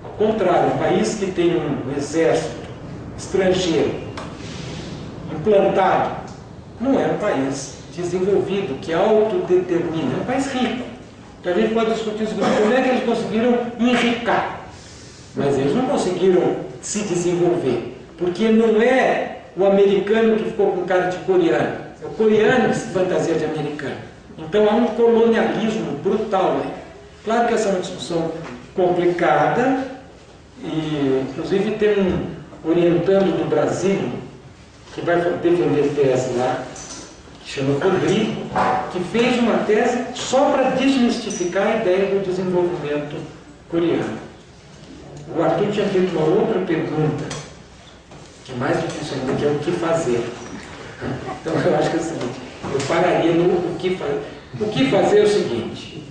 Ao contrário, um país que tem um exército estrangeiro implantado, não é um país desenvolvido, que autodetermina, é um país rico. Então a gente pode discutir como é que eles conseguiram enricar, mas eles não conseguiram se desenvolver, porque não é o americano que ficou com cara de coreano, é o coreano que se fantasia de americano. Então há um colonialismo brutal aí. Claro que essa é uma discussão complicada, e inclusive tem um orientando do Brasil, que vai defender tese lá, que chama Rodrigo, que fez uma tese só para desmistificar a ideia do desenvolvimento coreano. O Arthur tinha feito uma outra pergunta, que é mais difícil ainda, que é o que fazer. Então eu acho que é o seguinte, eu pararia no o que fazer. O que fazer é o seguinte,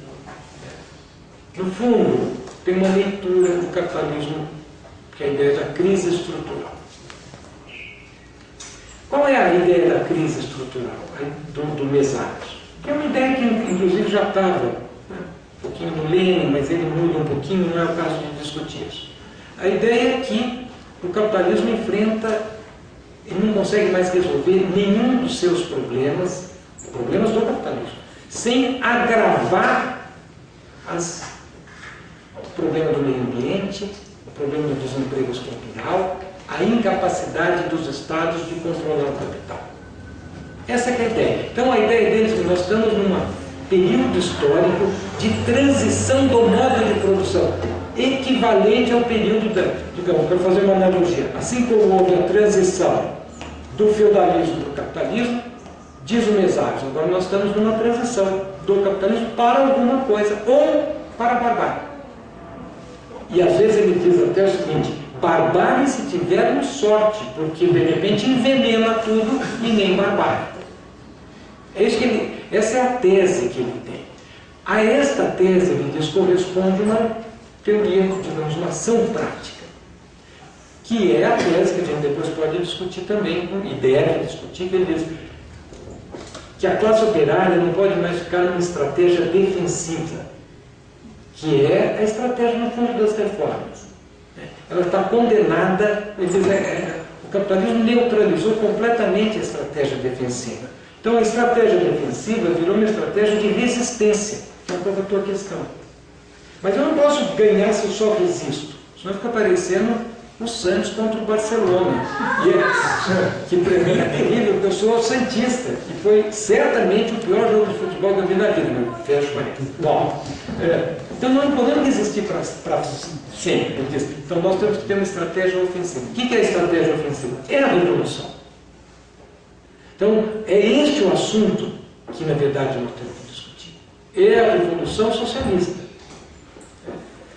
no fundo, tem uma leitura do capitalismo, que é a ideia da crise estrutural. Qual é a ideia da crise estrutural do Meszaros? Que é uma ideia que, inclusive, já estava um pouquinho no Lenin, mas ele muda um pouquinho, não é o caso de discutir isso. A ideia é que o capitalismo enfrenta, ele não consegue mais resolver nenhum dos seus problemas do capitalismo, sem agravar o problema do meio ambiente, o problema do desemprego estrutural, a incapacidade dos Estados de controlar o capital. Essa é a ideia. Então a ideia deles é que nós estamos num período histórico de transição do modo de produção, equivalente ao período digamos, para fazer uma analogia, assim como houve a transição do feudalismo para o capitalismo, diz o Meszaros, agora nós estamos numa transição do capitalismo para alguma coisa, ou para a barbárie. E às vezes ele diz até o seguinte, barbárie se tivermos sorte, porque de repente envenena tudo e nem barbárie. Essa é a tese que ele tem. A esta tese, ele diz, corresponde uma teoria, digamos, uma ação prática, que é a tese que a gente depois pode discutir também, e deve discutir, que ele diz que a classe operária não pode mais ficar numa estratégia defensiva, que é a estratégia, no fundo, das reformas. Ela está condenada, ele diz, o capitalismo neutralizou completamente a estratégia defensiva. Então a estratégia defensiva virou uma estratégia de resistência, que é a tua questão. Mas eu não posso ganhar se eu só resisto, senão fica parecendo o Santos contra o Barcelona, que para mim é terrível, porque eu sou santista, e foi certamente o pior jogo de futebol que eu vi na vida, mas fecho parênteses. Bom, então nós não podemos resistir para sempre. Então nós temos que ter uma estratégia ofensiva. O que é a estratégia ofensiva? É a revolução. Então é este o assunto que na verdade nós temos que discutir. É a revolução socialista.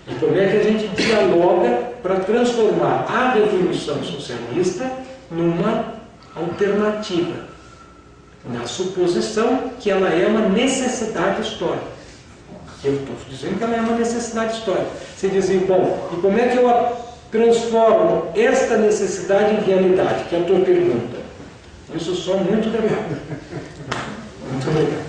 E como é que a gente dialoga para transformar a revolução socialista numa alternativa, na suposição que ela é uma necessidade histórica. Eu estou dizendo que ela é uma necessidade histórica. Você dizia, bom, e como é que eu transformo esta necessidade em realidade? Que é a tua pergunta. Isso só muito legal. Muito legal.